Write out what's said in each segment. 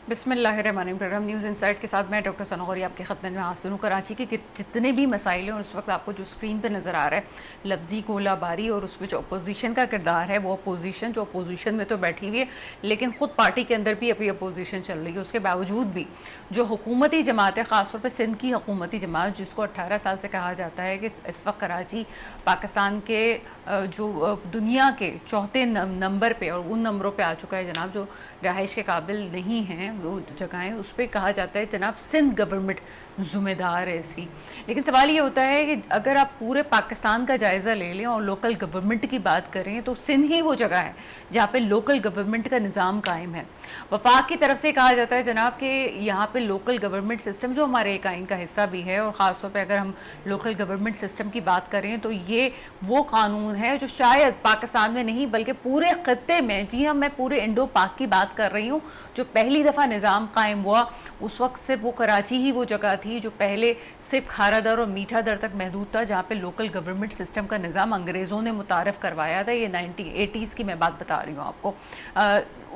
बिस्मिल्लाहिर्रहमानिर्रहीम। Programme news insight के साथ मैं डॉक्टर सना गौरी आपकी खिदमत में हाजिर हूँ। कराची के जितने भी मसाइल हैं और उस वक्त आपको जो स्क्रीन पे नज़र आ रहा है लफ्ज़ी गोलाबारी और उसमें जो अपोजिशन का किरदार है, वो अपोजिशन जो अपोजिशन में तो बैठी हुई है लेकिन ख़ुद पार्टी के अंदर भी अभी अपोजिशन चल रही है। उसके बावजूद भी जो हुकूमती जमात है, ख़ासतौर पर सिंध की हुकूमती जमात जिसको 18 साल से कहा जाता है कि इस वक्त कराची पाकिस्तान के जो दुनिया के चौथे नंबर पर और उन नंबरों पर आ चुका है जनाब, जो रहाइश के काबिल नहीं हैं वो जगहें, उस पर कहा जाता है जनाब सिंध गवर्नमेंट ज़िम्मेदार है इसकी। लेकिन सवाल ये होता है कि अगर आप पूरे पाकिस्तान का जायज़ा ले लें और लोकल गवर्नमेंट की बात करें तो सिंध ही वो जगह है जहाँ पे लोकल गवर्नमेंट का निज़ाम कायम है। वफाक की तरफ से कहा जाता है जनाब कि यहाँ पे लोकल गवर्नमेंट सिस्टम जो हमारे एक आइन का हिस्सा भी है, और ख़ास तौर पे अगर हम लोकल गवर्नमेंट सिस्टम की बात करें तो ये वो कानून है जो शायद पाकिस्तान में नहीं बल्कि पूरे ख़त्ते में, जी हाँ मैं पूरे इंडो पाक की बात कर रही हूँ, जो पहली दफ़ा निज़ाम कायम हुआ उस वक्त सिर्फ वो कराची ही वो जगह थी जो पहले सिर्फ खारा दर और मीठा दर तक महदूद था, जहाँ पे लोकल गवर्नमेंट सिस्टम का निज़ाम अंग्रेज़ों ने मुतारफ़ करवाया था। ये 1980s की मैं बात बता रही हूँ आपको।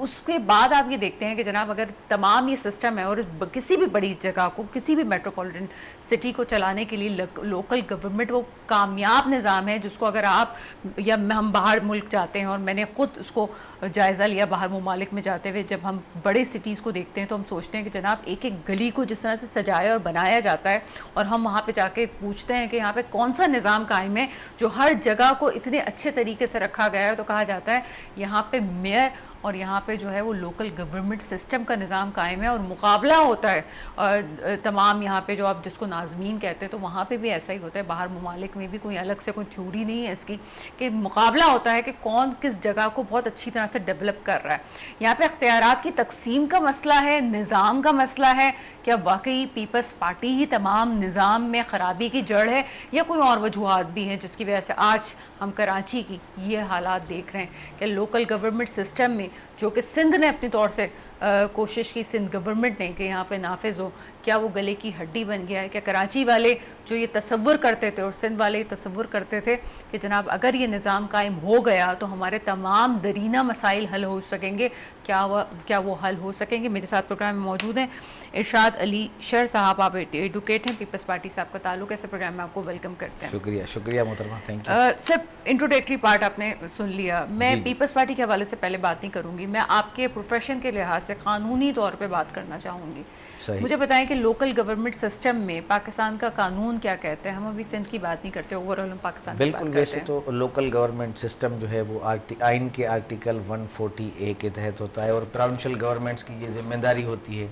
उसके बाद आप ये देखते हैं कि जनाब अगर तमाम ये सिस्टम है और किसी भी बड़ी जगह को, किसी भी मेट्रोपॉलिटन सिटी को चलाने के लिए लोकल गवर्नमेंट वो कामयाब निज़ाम है जिसको अगर आप या हम बाहर मुल्क जाते हैं, और मैंने ख़ुद उसको जायज़ा लिया बाहर ममालिक में जाते हुए, जब हम बड़े सिटीज़ को देखते हैं तो हम सोचते हैं कि जनाब एक एक गली को जिस तरह से सजाया और बनाया जाता है और हम वहाँ पे जाके पूछते हैं कि यहाँ पे कौन सा निज़ाम कायम है जो हर जगह को इतने अच्छे तरीके से रखा गया है, तो कहा जाता है यहाँ पे मेयर और यहाँ पे जो है वो लोकल गवर्नमेंट सिस्टम का निज़ाम कायम है और मुकाबला होता है। और तमाम यहाँ पे जो आप जिसको नाज़मीन कहते हैं तो वहाँ पे भी ऐसा ही होता है। बाहर ममालिक में भी कोई अलग से कोई थ्योरी नहीं है इसकी कि मुकाबला होता है कि कौन किस जगह को बहुत अच्छी तरह से डेवलप कर रहा है। यहाँ पे इख्तियारात की तकसीम का मसला है, निज़ाम का मसला है, क्या वाकई पीपल्स पार्टी ही तमाम निज़ाम में ख़राबी की जड़ है या कोई और वजूहात भी हैं जिसकी वजह से आज हम कराची की ये हालात देख रहे हैं कि लोकल गवर्नमेंट सिस्टम में, जो कि सिंध ने अपने तौर से कोशिश की, सिंध गवर्नमेंट ने, कि यहाँ पे नाफिज हो, क्या वो गले की हड्डी बन गया है? क्या कराची वाले जो ये तसव्वुर करते थे और सिंध वाले ये तसव्वुर करते थे कि जनाब अगर ये निज़ाम कायम हो गया तो हमारे तमाम दरीना मसाइल हल हो सकेंगे, क्या वो हल हो सकेंगे? मेरे साथ प्रोग्राम में मौजूद हैं इरशाद अली शर साहब, आप एडवोकेट हैं, पीपल्स पार्टी से आपका ताल्लुक है। ऐसे प्रोग्राम में आपको वेलकम करते हैं। शुक्रिया शुक्रिया मोहतरमा, थैंक यू। सिर्फ इंट्रोडक्टरी पार्ट आपने सुन लिया। मैं पीपल्स पार्टी के हवाले से पहले बात नहीं करूंगी, मैं आपके प्रोफेशन के लिहाज से कानूनी तौर पे बात करना चाहूँगी। मुझे बताएं कि लोकल गवर्नमेंट सिस्टम में पाकिस्तान का कानून क्या कहते हैं? हम अभी सिंध की बात नहीं करते, ओवरऑल हम पाकिस्तान की बात करते हैं। बिल्कुल, वैसे तो लोकल गवर्नमेंट सिस्टम जो है वो आइन के आर्टिकल 140A के तहत होता है और प्रोविंशियल गवर्नमेंट्स की ये जिम्मेदारी होती है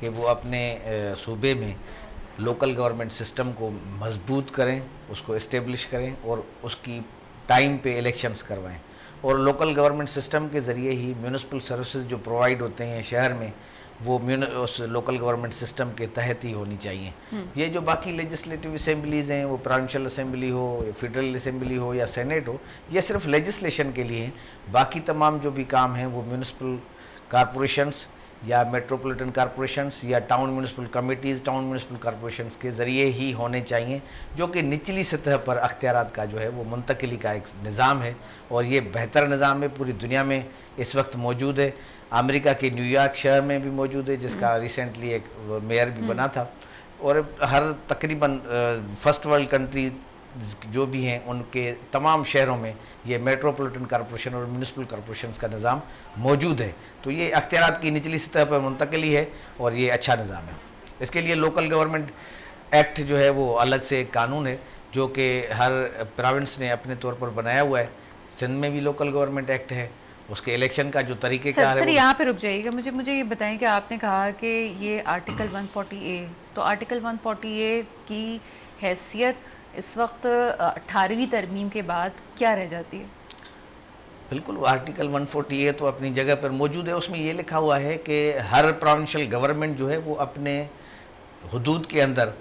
कि वो अपने सूबे में लोकल गवर्नमेंट सिस्टम को मजबूत करें, उसको इस्टेब्लिश करें और उसकी टाइम पे इलेक्शंस करवाएं। और लोकल गवर्नमेंट सिस्टम के ज़रिए ही म्यूनिसिपल सर्विसेज जो प्रोवाइड होते हैं शहर में, वो उस लोकल गवर्नमेंट सिस्टम के तहत ही होनी चाहिए। ये जो बाकी लेजिस्लेटिव असेंबलीज़ हैं, वो प्रोविंशियल असेंबली हो, फेडरल असेंबली हो या सेनेट हो, ये सिर्फ लेजिस्लेशन के लिए हैं। बाकी तमाम जो भी काम हैं वो म्यूनिसिपल कॉरपोरेशंस या मेट्रोपॉलिटन कॉरपोरेशंस या town municipal committees, town municipal corporations के ज़रिए ही होने चाहिए, जो कि निचली सतह पर अख्तियारात का जो है वो मुंतकिली का एक निज़ाम है। और ये बेहतर निज़ाम है, पूरी दुनिया में इस वक्त मौजूद है। अमेरिका के न्यूयॉर्क शहर में भी मौजूद है, जिसका रिसेंटली एक मेयर भी बना था। और हर तकरीबन फर्स्ट वर्ल्ड कंट्री जो भी हैं उनके तमाम शहरों में ये मेट्रोपॉलिटन कॉरपोरेशन और म्यूनिसिपल कॉरपोरेशंस का निज़ाम मौजूद है। तो ये अख्तियारात की निचली सतह पर मुंतकिली है और ये अच्छा निज़ाम है। इसके लिए लोकल गवर्नमेंट एक्ट जो है वो अलग से एक कानून है जो कि हर प्रोविंस ने अपने तौर पर बनाया हुआ है। सिंध में भी लोकल गवर्नमेंट एक्ट है, उसके इलेक्शन का जो तरीके का है। सर यहाँ पे रुक जाइएगा, मुझे ये बताएं कि आपने कहा कि ये आर्टिकल 140A, तो आर्टिकल 140A की हैसियत इस वक्त 18वीं तरमीम के बाद क्या रह जाती है? बिल्कुल, आर्टिकल 140A तो अपनी जगह पर मौजूद है। उसमें ये लिखा हुआ है कि हर प्रोविंशियल गवर्नमेंट जो है वो अपने हुदूद के अंदर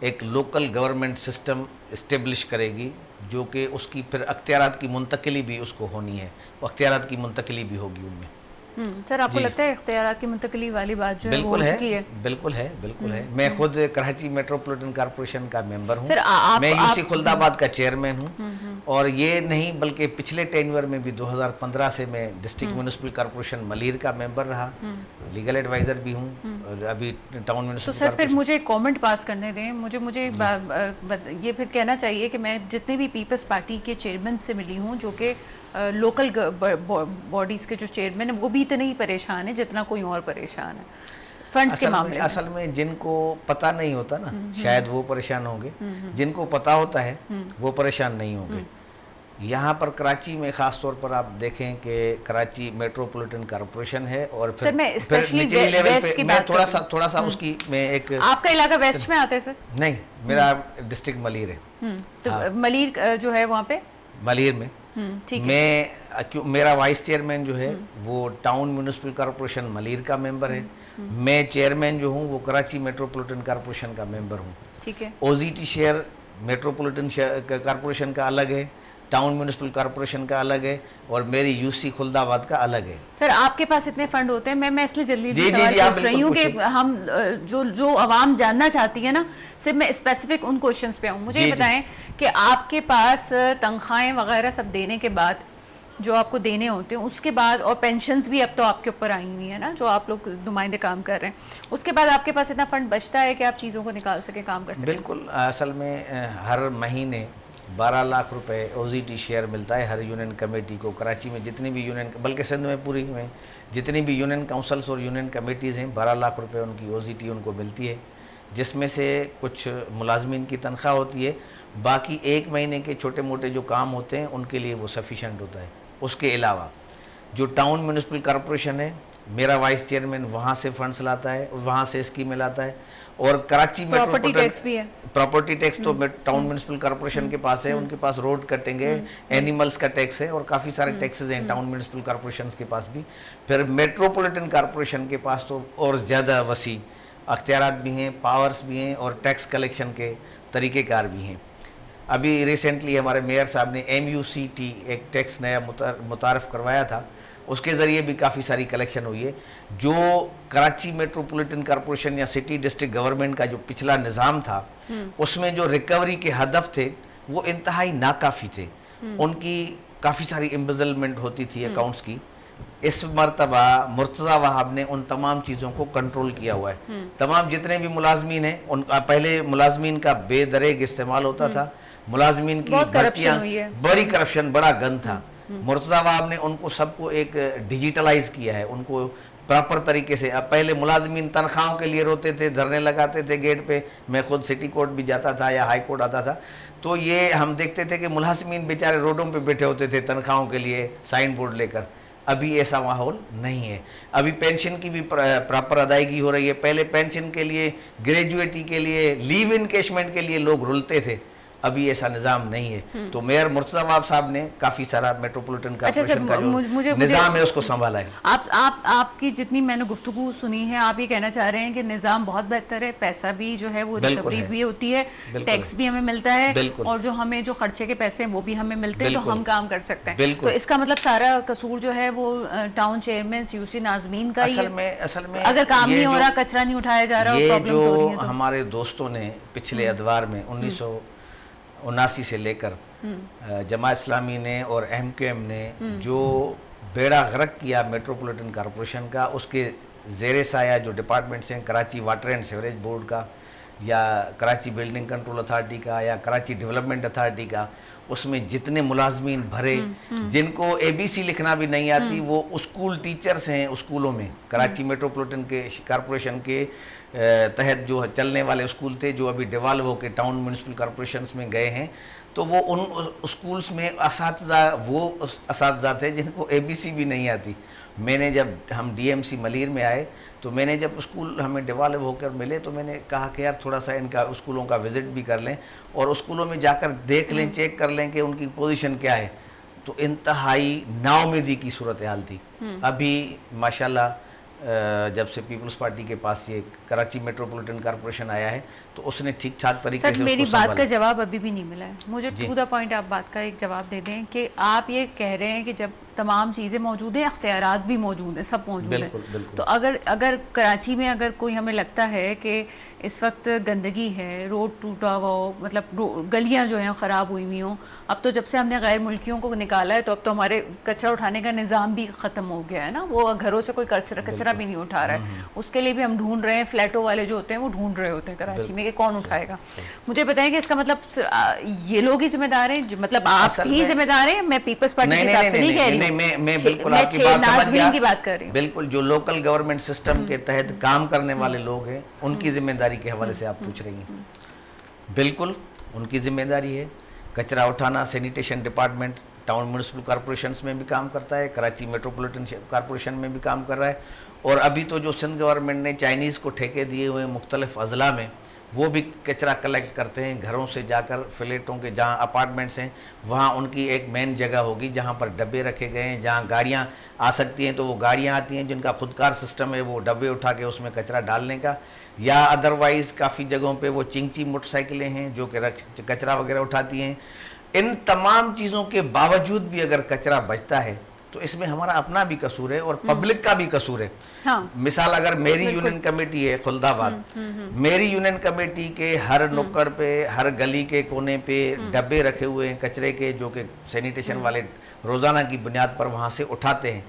एक लोकल गवर्नमेंट सिस्टम इस्टेब्लिश करेगी, जो कि उसकी फिर अख्तियारात की मुंतकिली भी उसको होनी है, वो अख्तियारात की मुंतकिली भी होगी उनमें। सर आपको जी। लगता है इख्तियारात की मुंतकली वाली बात जो है वो बिल्कुल हो है, चुकी है? बिल्कुल है, बिल्कुल है। मैं खुद कराची मेट्रोपॉलिटन कॉरपोरेशन का मेंबर हूँ। सर मैं यूसी आप खुलदाबाद का चेयरमैन हूँ और ये नहीं बल्कि पिछले टेन्योर में भी 2015 से मैं डिस्ट्रिक्ट म्यूनिसिपल कॉरपोरेशन मलीर का मेंबर रहा, लीगल एडवाइज़र भी हूँ और अभी टाउन तो म्यूनिसिपल सर फिर कॉरपोरेशन। मुझे एक कमेंट पास करने दें, मुझे ये फिर कहना चाहिए कि मैं जितने भी पीपल्स पार्टी के चेयरमैन से मिली हूँ जो कि लोकल बॉडीज़ के जो चेयरमैन हैं वो भी इतने ही परेशान हैं जितना कोई और परेशान है फंड्स के मामले में। असल में जिनको पता नहीं होता ना, शायद वो परेशान होंगे, जिनको पता होता है वो परेशान नहीं होंगे। यहाँ पर कराची में ख़ास तौर पर आप देखें कि कराची मेट्रोपॉलिटन कॉरपोरेशन है और सर मैं फिर स्पेशली निचली लेवल वेस्ट की पे मैं बात थोड़ा सा उसकी मैं एक। आपका इलाका वेस्ट में आता है सर? नहीं, मेरा डिस्ट्रिक्ट मलीर है। तो मलीर जो है वहाँ पे मलीर में ठीक है। मेरा वाइस चेयरमैन जो है वो टाउन म्यूनिसिपल कॉरपोरेशन मलीर का मेंबर है। मैं चेयरमैन जो हूँ वो कराची मेट्रोपॉलिटन कॉरपोरेशन का मेंबर हूँ। ठीक है। ओजीटी शेयर मेट्रोपॉलिटन कॉरपोरेशन का अलग है, टाउन म्यूनिसिपल कॉरपोरेशन का अलग है और मेरी यूसी खुलदाबाद का अलग है। सर आपके पास इतने फंड होते हैं, मैं इसलिए जल्दी जी, सवाल जी, आप पूछ रही हूँ कि बिल्कुल हम जो आवाम जानना चाहती है ना, सिर्फ मैं स्पेसिफिक उन क्वेश्चंस पे आऊँ। मुझे जी, ये जी। बताएं कि आपके पास तनख्वाहें वगैरह सब देने के बाद जो आपको देने होते हैं उसके बाद, और पेंशन्स भी अब तो आपके ऊपर आई हुई है ना जो आप लोग नुमाइंदे काम कर रहे हैं, उसके बाद आपके पास इतना फंड बचता है कि आप चीज़ों को निकाल सके, काम कर सके? बिल्कुल, असल में हर महीने 12 लाख रुपए ओजीटी शेयर मिलता है हर यूनियन कमेटी को। कराची में जितनी भी यूनियन, बल्कि सिंध में पूरी में जितनी भी यूनियन काउंसिल्स और यूनियन कमेटीज़ हैं, 12 लाख रुपए उनकी ओजीटी उनको मिलती है, जिसमें से कुछ मुलाजमीन की तनख्वाह होती है, बाकी एक महीने के छोटे मोटे जो काम होते हैं उनके लिए वो सफिशेंट होता है। उसके अलावा जो टाउन म्यूनिसिपल कॉरपोरेशन है, मेरा वाइस चेयरमैन वहाँ से फंड्स लाता है, वहाँ से स्कीमें लाता है और कराची प्रॉपर्टी टैक्स भी है। प्रॉपर्टी टैक्स तो टाउन म्यूनिसिपल कॉरपोरेशन के पास है, उनके पास रोड कटेंगे, एनिमल्स का टैक्स है और काफ़ी सारे टैक्सेस हैं टाउन म्यूनिसिपल कॉरपोरेशन के पास भी। फिर मेट्रोपॉलिटन कॉरपोरेशन के पास तो और ज़्यादा वसी अख्तियारात भी हैं, पावर्स भी हैं और टैक्स कलेक्शन के तरीक़ेकार भी हैं। अभी रिसेंटली हमारे मेयर साहब ने MUCT एक टैक्स नया मुतारफ़ करवाया था, उसके ज़रिए भी काफ़ी सारी कलेक्शन हुई है। जो कराची मेट्रोपॉलिटन कॉरपोरेशन या सिटी डिस्ट्रिक्ट गवर्नमेंट का जो पिछला निज़ाम था उसमें जो रिकवरी के हदफ थे वो इंतहाई नाकाफ़ी थे, उनकी काफ़ी सारी एम्बेजलमेंट होती थी अकाउंट्स की। इस मरतबा मुर्तज़ा वहाब ने उन तमाम चीज़ों को कंट्रोल किया हुआ है। तमाम जितने भी मुलाजमीन हैं उनका, पहले मुलाजमीन का बेदरेग इस्तेमाल होता था, मुलाजमीन की भर्तियाँ, बड़ी करप्शन, बड़ा गंद था। मुर्तज़ा वहाब ने उनको सबको एक डिजिटलाइज किया है, उनको प्रॉपर तरीके से। अब पहले मुलाजमीन तनख्वाहों के लिए रोते थे, धरने लगाते थे गेट पे, मैं खुद सिटी कोर्ट भी जाता था या हाई कोर्ट आता था, तो ये हम देखते थे कि मुलाजमीन बेचारे रोडों पे बैठे होते थे तनख्वाहों के लिए साइन बोर्ड लेकर। अभी ऐसा माहौल नहीं है। अभी पेंशन की भी प्रॉपर अदायगी हो रही है। पहले पेंशन के लिए, ग्रेजुएटी के लिए, लीव इनकेशमेंट के लिए लोग रुलते थे, अभी ऐसा निज़ाम नहीं है। तो मेयर मुर्तज़ा वहाब साहब ने काफ़ी सारा मेट्रोपॉलिटन कॉरपोरेशन का जो निज़ाम है उसको संभाला है। आपकी जितनी मैंने गुफ्तगू सुनी है, आप ये कहना चाह रहे हैं कि निज़ाम बहुत बेहतर है, पैसा भी जो है वो रिकवरी भी होती है, टैक्स भी हमें मिलता है और जो हमें जो खर्चे के पैसे हैं वो भी हमें मिलते हैं, तो हम काम कर सकते हैं। तो इसका मतलब सारा कसूर जो है वो टाउन चेयरमैन यूसी नाज़मीन का ही है। असल में अगर काम नहीं हो रहा, कचरा नहीं उठाया जा रहा, प्रॉब्लम्स हो रही हैं, तो हमारे दोस्तों ने पिछले अदवार में 1979 से लेकर जमात इस्लामी ने और MQM ने जो बेड़ा गर्क किया मेट्रोपॉलिटन कॉरपोरेशन का, उसके ज़ेरे साया जो डिपार्टमेंट्स हैं, Karachi water and sewerage board का या कराची बिल्डिंग कंट्रोल अथॉरिटी का या कराची डेवलपमेंट अथॉरिटी का, उसमें जितने मुलाजमीन भरे, जिनको ABC लिखना भी नहीं आती, वो स्कूल टीचर्स हैं स्कूलों में। कराची मेट्रोपॉलिटन के कॉरपोरेशन के तहत जो चलने वाले स्कूल थे, जो अभी डिवाल्व होकर टाउन म्यूनिसिपल कॉरपोरेशंस में गए हैं, तो वो उन स्कूल्स में वो असातिज़ा थे जिनको ABC भी नहीं आती। मैंने जब हम DMC मलीर में आए तो मैंने जब स्कूल हमें डिवाल्व होकर मिले तो मैंने कहा कि यार थोड़ा सा इनका स्कूलों का विज़िट भी कर लें और स्कूलों में जाकर देख लें, चेक कर लें कि उनकी पोजीशन क्या है। तो इंतहाई नाउमीदी की सूरत हाल थी। अभी माशाल्लाह जब से पीपल्स पार्टी के पास ये कराची मेट्रोपॉलिटन कॉरपोरेशन आया है तो उसने ठीक ठाक तरीके से मेरी बात का जवाब अभी भी नहीं मिला है। मुझे टू द पॉइंट आप बात का एक जवाब दे दें कि आप ये कह रहे हैं कि जब तमाम चीज़ें मौजूद हैं, अख्तियारात भी मौजूद हैं, सब मौजूद हैं। बिल्कुल बिल्कुल। तो अगर कराची में अगर कोई हमें लगता है कि इस वक्त गंदगी है, रोड टूटा हुआ हो, मतलब गलियां जो हैं ख़राब हुई हुई हों, अब तो जब से हमने गैर मुल्कियों को निकाला है तो अब तो हमारे कचरा उठाने का निज़ाम भी ख़त्म हो गया है ना, वो घरों से कोई कचरा भी नहीं उठा रहा है। उसके लिए भी हम ढूंढ रहे हैं, फ्लैटों वाले जो होते हैं वो ढूंढ रहे होते हैं कराची में कि कौन उठाएगा। मुझे बताएं कि इसका मतलब ये लोग ही जिम्मेदार हैं, मतलब आप ही जिम्मेदार हैं? मैं पीपल्स पार्टी के हिसाब से नहीं कह रही हूँ, मैं बिल्कुल आपकी बात समझ गया की बात कर रही हूँ। बिल्कुल, जो लोकल गवर्नमेंट सिस्टम के तहत काम करने वाले लोग हैं उनकी जिम्मेदारी के हवाले से आप पूछ रही हैं। बिल्कुल उनकी जिम्मेदारी है। कचरा उठाना sanitation department town municipal corporations में भी काम करता है, कराची मेट्रोपॉलिटन कॉरपोरेशन में भी काम कर रहा है, और अभी तो जो सिंध गवर्नमेंट ने चाइनीज़ को ठेके दिए हुए मुख्तलिफ अजला में, वो भी कचरा कलेक्ट करते हैं घरों से जाकर। फ्लैटों के जहाँ अपार्टमेंट्स हैं वहाँ उनकी एक मेन जगह होगी जहाँ पर डब्बे रखे गए हैं, जहाँ गाड़ियाँ आ सकती हैं तो वो गाड़ियाँ आती हैं जिनका खुदकार सिस्टम है वो डब्बे उठा के उसमें कचरा डालने का, या अदरवाइज़ काफ़ी जगहों पे वो चिंची मोटरसाइकिलें हैं जो कि कचरा वगैरह उठाती हैं। इन तमाम चीज़ों के बावजूद भी अगर कचरा बचता है तो इसमें हमारा अपना भी कसूर है और पब्लिक का भी कसूर है। हाँ। मिसाल अगर मेरी यूनियन कमेटी है खुलदाबाद, मेरी यूनियन कमेटी के हर नुक्कड़ पे, हर गली के कोने पे डब्बे रखे हुए हैं कचरे के, जो कि सैनिटेशन वाले रोज़ाना की बुनियाद पर वहाँ से उठाते हैं।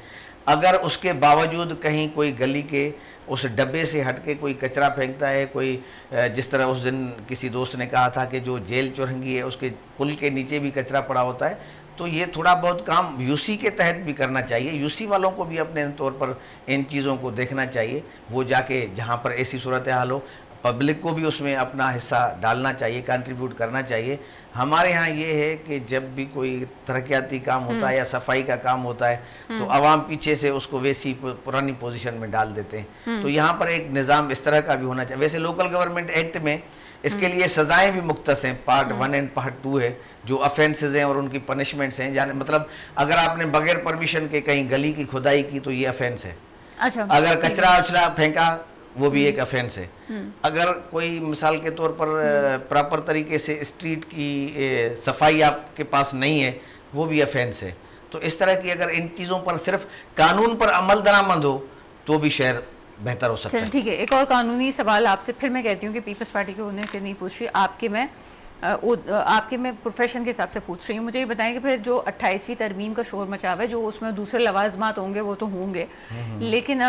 अगर उसके बावजूद कहीं कोई गली के उस डब्बे से हट के कोई कचरा फेंकता है, कोई जिस तरह उस दिन किसी दोस्त ने कहा था कि जो जेल चौरंगी है उसके पुल के नीचे भी कचरा पड़ा होता है, तो ये थोड़ा बहुत काम यूसी के तहत भी करना चाहिए। यूसी वालों को भी अपने तौर पर इन चीज़ों को देखना चाहिए। वो जाके जहाँ पर ऐसी सूरत हाल हो, पब्लिक को भी उसमें अपना हिस्सा डालना चाहिए, कंट्रीब्यूट करना चाहिए। हमारे यहाँ ये है कि जब भी कोई तरक्याती काम होता है या सफाई का काम होता है तो आवाम पीछे से उसको वैसी पुरानी पोजीशन में डाल देते हैं। तो यहाँ पर एक निज़ाम इस तरह का भी होना चाहिए। वैसे लोकल गवर्नमेंट एक्ट में इसके लिए सज़ाएं भी मुख्तस हैं, पार्ट 1 एंड पार्ट 2 है, जो ऑफेंसेस हैं और उनकी पनिशमेंट्स हैं। यानी मतलब अगर आपने बगैर परमिशन के कहीं गली की खुदाई की तो ये ऑफेंस है। अच्छा, अगर कचरा उछला फेंका वो भी एक ऑफेंस है। अगर कोई मिसाल के तौर पर प्रॉपर तरीके से स्ट्रीट की सफाई आपके पास नहीं है वो भी ऑफेंस है। तो इस तरह की अगर इन चीज़ों पर सिर्फ कानून पर अमल दरामद हो तो भी शहर बेहतर हो सकता है। ठीक है, एक और कानूनी सवाल आपसे फिर मैं कहती हूँ कि पीपल्स पार्टी के होने के नहीं पूछ रही, आपके मैं प्रोफेशन के हिसाब से पूछ रही हूँ। मुझे ये बताएं कि फिर जो 28वीं तरमीम का शोर मचा हुआ है, जो उसमें दूसरे लवाजमात होंगे वो तो होंगे, लेकिन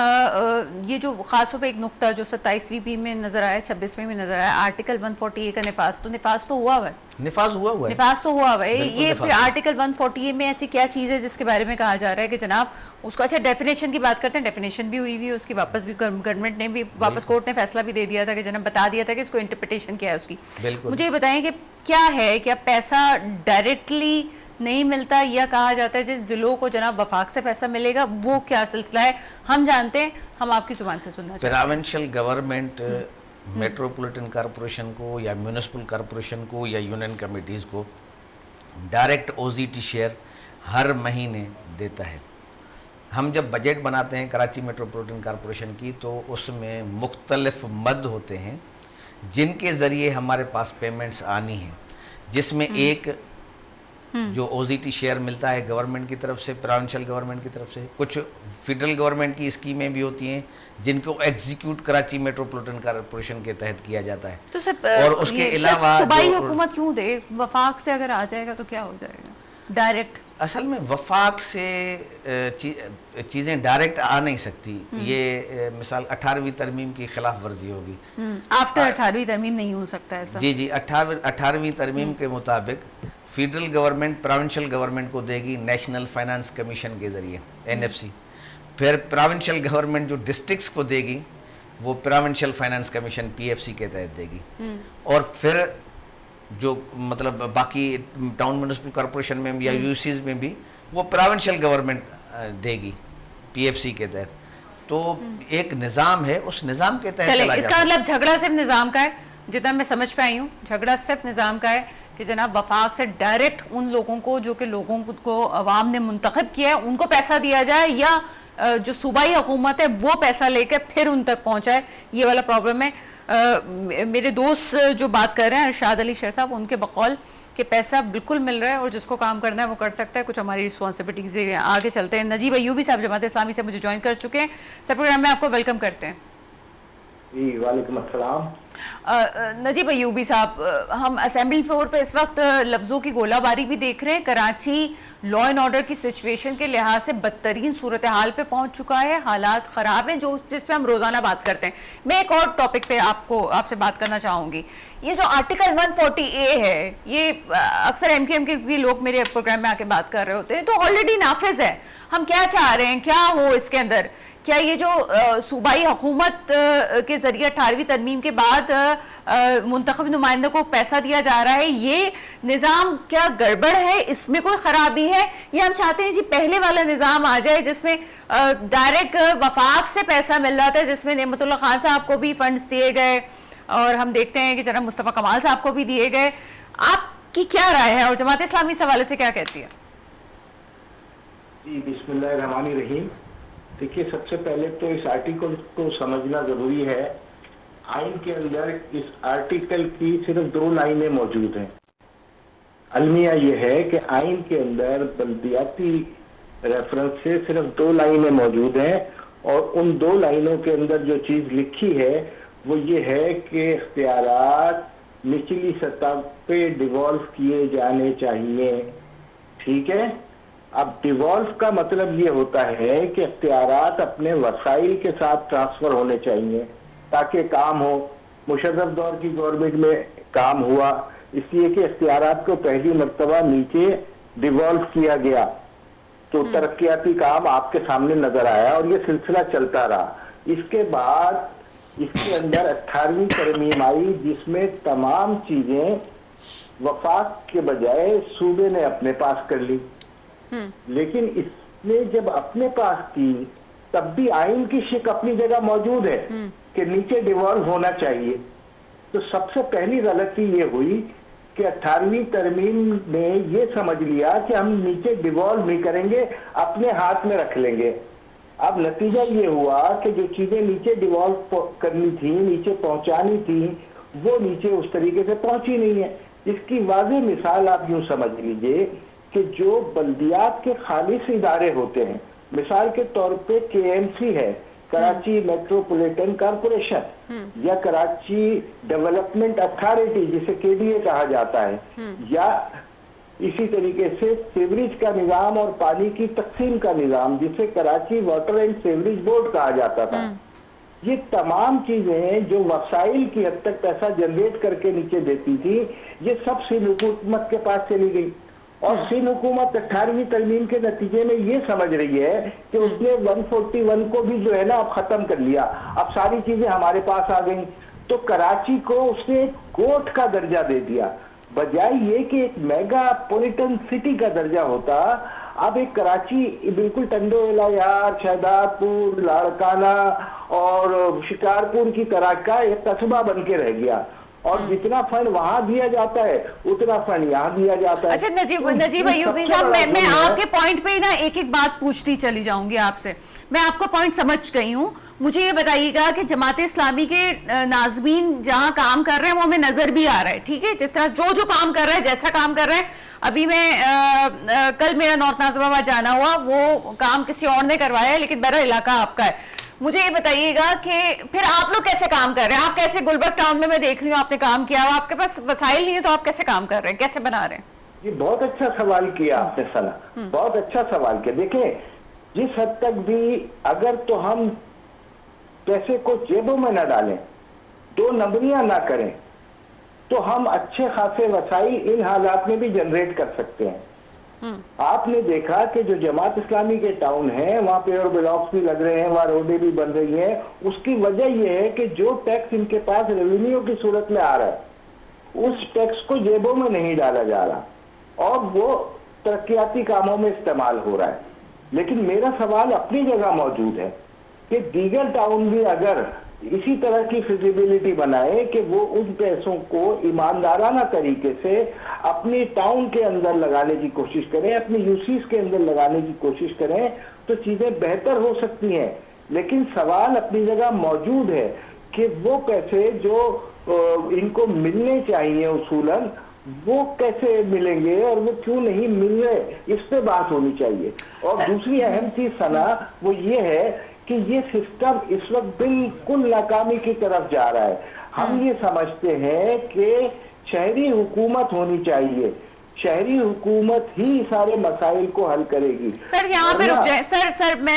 ये जो खासतौर पे एक नुक्ता जो 27वीं भी में नज़र आया, 26वें में नज़र आया, आर्टिकल 148 का निफाज तो हुआ है। निफाज तो हुआ हुआ है। ये फिर आर्टिकल 148 में ऐसी क्या चीज़ है जिसके बारे में कहा जा रहा है कि जनाब उसको, अच्छा डेफिनेशन की बात करते हैं, डेफिनेशन भी हुई है उसकी, वापस भी गवर्नमेंट ने भी वापस कोर्ट ने फैसला भी दे दिया था कि जनाब बता दिया था कि इसको इंटरप्रिटेशन क्या है उसकी। मुझे ये बताएं कि क्या है, क्या पैसा डायरेक्टली नहीं मिलता या कहा जाता है जिस जिलों को जनाब वफाक से पैसा मिलेगा, वो क्या सिलसिला है? हम जानते हैं, हम आपकी जुबान से सुनना चाहते हैं। प्रोविंशियल गवर्नमेंट मेट्रोपॉलिटन कॉरपोरेशन को या म्यूनिसिपल कॉरपोरेशन को या यूनियन कमेटीज़ को डायरेक्ट ओजीटी शेयर हर महीने देता है। हम जब बजट बनाते हैं कराची मेट्रोपॉलिटन कॉरपोरेशन की तो उसमें मुख्तलिफ मद होते हैं जिनके ज़रिए हमारे पास पेमेंट्स आनी हैं, जिसमें एक जो ओजीटी शेयर मिलता है गवर्नमेंट की तरफ से, प्रोविंशियल गवर्नमेंट की तरफ से, कुछ फेडरल गवर्नमेंट की स्कीमें भी होती हैं जिनको एग्जीक्यूट कराची मेट्रोपॉलिटन कॉरपोरेशन के तहत किया जाता है। तो सर और उसके अलावा सूबाई हुकूमत क्यों दे? वफाक से अगर आ जाएगा तो क्या हो जाएगा डायरेक्ट? असल में वफाक से चीज़ें डायरेक्ट आ नहीं सकती। ये मिसाल 18वीं तरमीम की खिलाफ वर्जी होगी। आफ्टर 18वीं तरमीम नहीं हो सकता ऐसा? जी 18वीं तरमीम के मुताबिक फेडरल गवर्नमेंट प्रोविंशियल गवर्नमेंट को देगी नेशनल फाइनेंस कमीशन के ज़रिए, NFC। फिर प्रोविंशियल गवर्नमेंट जो डिस्ट्रिक्ट्स को देगी वो प्रोविंशियल फाइनेंस कमीशन PFC के तहत देगी, और फिर जो मतलब बाकी टाउन म्यूनिसिपल कॉरपोरेशन में या यूसीज में भी वो प्रोविंशियल गवर्नमेंट देगी PFC के तहत। तो एक निज़ाम है, उस निज़ाम के तहत चला इसका मतलब झगड़ा सिर्फ निज़ाम का है, जितना मैं समझ पाई हूँ झगड़ा सिर्फ निज़ाम का है कि जनाब वफाक से डायरेक्ट उन लोगों को जो कि लोगों को अवाम ने मुंतखब किया है उनको पैसा दिया जाए, या जो सूबाई हुकूमत है वो पैसा लेकर फिर उन तक पहुँचाए, ये वाला प्रॉब्लम है। मेरे दोस्त जो बात कर रहे हैं अरशाद अली शेर साहब, उनके बकौल कि पैसा बिल्कुल मिल रहा है और जिसको काम करना है वो कर सकता है, कुछ हमारी रिस्पॉन्सिबिलिटीज है। आगे चलते हैं, नजीब अयूबी साहब जमात इस्लामी से मुझे ज्वाइन कर चुके हैं। सर, प्रोग्राम में आपको वेलकम करते हैं। जी वालेकुम अस्सलाम। नजीब अयूबी साहब, हम असेंबली फ्लोर पे इस वक्त लफ्ज़ों की गोलाबारी भी देख रहे हैं। कराची लॉ एंड ऑर्डर की सिचुएशन के लिहाज से बदतरीन सूरत हाल पे पहुंच चुका है, हालात ख़राब हैं, जो जिस पे हम रोज़ाना बात करते हैं। मैं एक और टॉपिक पे आपसे बात करना चाहूँगी। ये जो आर्टिकल 140A है, ये अक्सर MKM के भी लोग मेरे प्रोग्राम में आके बात कर रहे होते हैं, तो ऑलरेडी नाफिज है। हम क्या चाह रहे हैं, क्या हो इसके अंदर? क्या ये जो सूबाई हुकूमत के जरिए 18वीं तरमीम के बाद मुंतखब नुमाइंदों को पैसा दिया जा रहा है, ये निज़ाम क्या गड़बड़ है, इसमें कोई ख़राबी है, या हम चाहते हैं जी पहले वाला निज़ाम आ जाए जिसमें डायरेक्ट वफाक से पैसा मिल रहा था, जिसमें नेमतुल्लाह खान साहब को भी फंड्स दिए गए और हम देखते हैं कि जनाब मुस्तफ़ा कमाल साहब को भी दिए गए। आपकी क्या राय है और जमात इस्लामी इस हवाले से क्या कहती है? जी बिस्मिल्लाहिर्रहमानिर्रहीम। देखिए, सबसे पहले तो इस आर्टिकल को समझना जरूरी है। आइन के अंदर इस आर्टिकल की सिर्फ 2 लाइनें मौजूद हैं। अलमिया ये है कि आइन के अंदर बल्दियाती रेफरेंस से सिर्फ 2 लाइनें मौजूद हैं, और उन 2 लाइनों के अंदर जो चीज लिखी है वो ये है कि इख्तियारात निचली सतह पे डिवॉल्व किए जाने चाहिए। ठीक है। अब डिवॉल्व का मतलब ये होता है कि इख्तियारात अपने वसाइल के साथ ट्रांसफर होने चाहिए ताकि काम हो। मुशर्रफ दौर की गवर्नमेंट में काम हुआ इसलिए कि इख्तियारात को पहली मर्तबा नीचे डिवॉल्व किया गया, तो तरक्याती काम आपके सामने नजर आया और ये सिलसिला चलता रहा। इसके बाद इसके अंदर 18वीं तरमीम आई जिसमें तमाम चीजें वफाक के बजाय सूबे ने अपने पास कर ली। लेकिन इसने जब अपने पास की तब भी आइन की शिक अपनी जगह मौजूद है कि नीचे डिवॉल्व होना चाहिए। तो सबसे पहली गलती ये हुई कि 18वीं तरमीम ने ये समझ लिया कि हम नीचे डिवॉल्व नहीं करेंगे, अपने हाथ में रख लेंगे। अब नतीजा ये हुआ कि जो चीजें नीचे डिवॉल्व करनी थी, नीचे पहुंचानी थी, वो नीचे उस तरीके से पहुंची नहीं है। इसकी वाज़ेह मिसाल आप यूं समझ लीजिए कि जो बल्दियात के खालिस इदारे होते हैं, मिसाल के तौर पे KMC है, कराची मेट्रोपॉलिटन कॉरपोरेशन, या कराची डेवलपमेंट अथॉरिटी जिसे KDA कहा जाता है, या इसी तरीके से सीवरेज का निजाम और पानी की तकसीम का निजाम जिसे Karachi water and sewerage board कहा जाता था। ये तमाम चीजें जो वसाइल की हद तक पैसा जनरेट करके नीचे देती थी, ये सब सिंध हुकूमत के पास चली गई। और सिंध हुकूमत 18वीं तरमीम के नतीजे में ये समझ रही है कि उसने 141 को भी जो है ना अब खत्म कर लिया, अब सारी चीजें हमारे पास आ गई। तो कराची को उसने गोठ का दर्जा दे दिया, बजाय ये कि एक मेगापोलिटन सिटी का दर्जा होता। अब एक कराची बिल्कुल टंडोला यार, शहदादपुर, लाड़काना और शिकारपुर की तरह का एक कस्बा बन के रह गया, और जितना फंड वहां दिया जाता है उतना फंड यहाँ दिया जाता है। अच्छा नजीब अयूबी साहब, मैं आपके पॉइंट पे ना एक एक बात पूछती चली जाऊंगी आपसे। मैं आपका पॉइंट समझ गई हूँ। मुझे ये बताइएगा कि जमात इस्लामी के नाज़मीन जहाँ काम कर रहे हैं वो हमें नजर भी आ रहा है, ठीक है, जिस तरह जो काम कर रहा है, जैसा काम कर रहा है। अभी मैं कल मेरा नॉर्थ नाजिबाबाद जाना हुआ, वो काम किसी और ने करवाया है, लेकिन बड़ा इलाका आपका है। मुझे ये बताइएगा कि फिर आप लोग कैसे काम कर रहे हैं? आप कैसे, गुलबर्ग टाउन में मैं देख रही हूँ आपने काम किया, आपके पास वसाइल नहीं है, तो आप कैसे काम कर रहे हैं, कैसे बना रहे हैं? ये बहुत अच्छा सवाल किया आपने सना, बहुत अच्छा सवाल किया। देखें, जिस हद तक भी अगर तो हम पैसे को जेबों में न डालें, 2 नंबरियां ना करें, तो हम अच्छे खासे वसाइल इन हालात में भी जनरेट कर सकते हैं। आपने देखा कि जो जमात इस्लामी के टाउन है वहां पे और ब्लॉक्स भी लग रहे हैं, वहां रोडें भी बन रही हैं। उसकी वजह यह है कि जो टैक्स इनके पास रेवेन्यू की सूरत में आ रहा है उस टैक्स को जेबों में नहीं डाला जा रहा और वो तरक्याती कामों में इस्तेमाल हो रहा है। लेकिन मेरा सवाल अपनी जगह मौजूद है कि दीगर टाउन भी अगर इसी तरह की फिजिबिलिटी बनाए कि वो उन पैसों को ईमानदाराना तरीके से अपनी टाउन के अंदर लगाने की कोशिश करें, अपनी यूसीस के अंदर लगाने की कोशिश करें, तो चीजें बेहतर हो सकती हैं। लेकिन सवाल अपनी जगह मौजूद है कि वो पैसे जो इनको मिलने चाहिए उसूलन, वो कैसे मिलेंगे और वो क्यों नहीं मिल रहे, इस पे बात होनी चाहिए। और दूसरी अहम चीज सना वो ये है कि ये सिस्टम इस वक्त बिल्कुल नाकामी की तरफ जा रहा है। हम ये समझते हैं कि शहरी हुकूमत होनी चाहिए, शहरी हुकूमत ही सारे मसाइल को हल करेगी। सर यहाँ पे रुक जाए सर मैं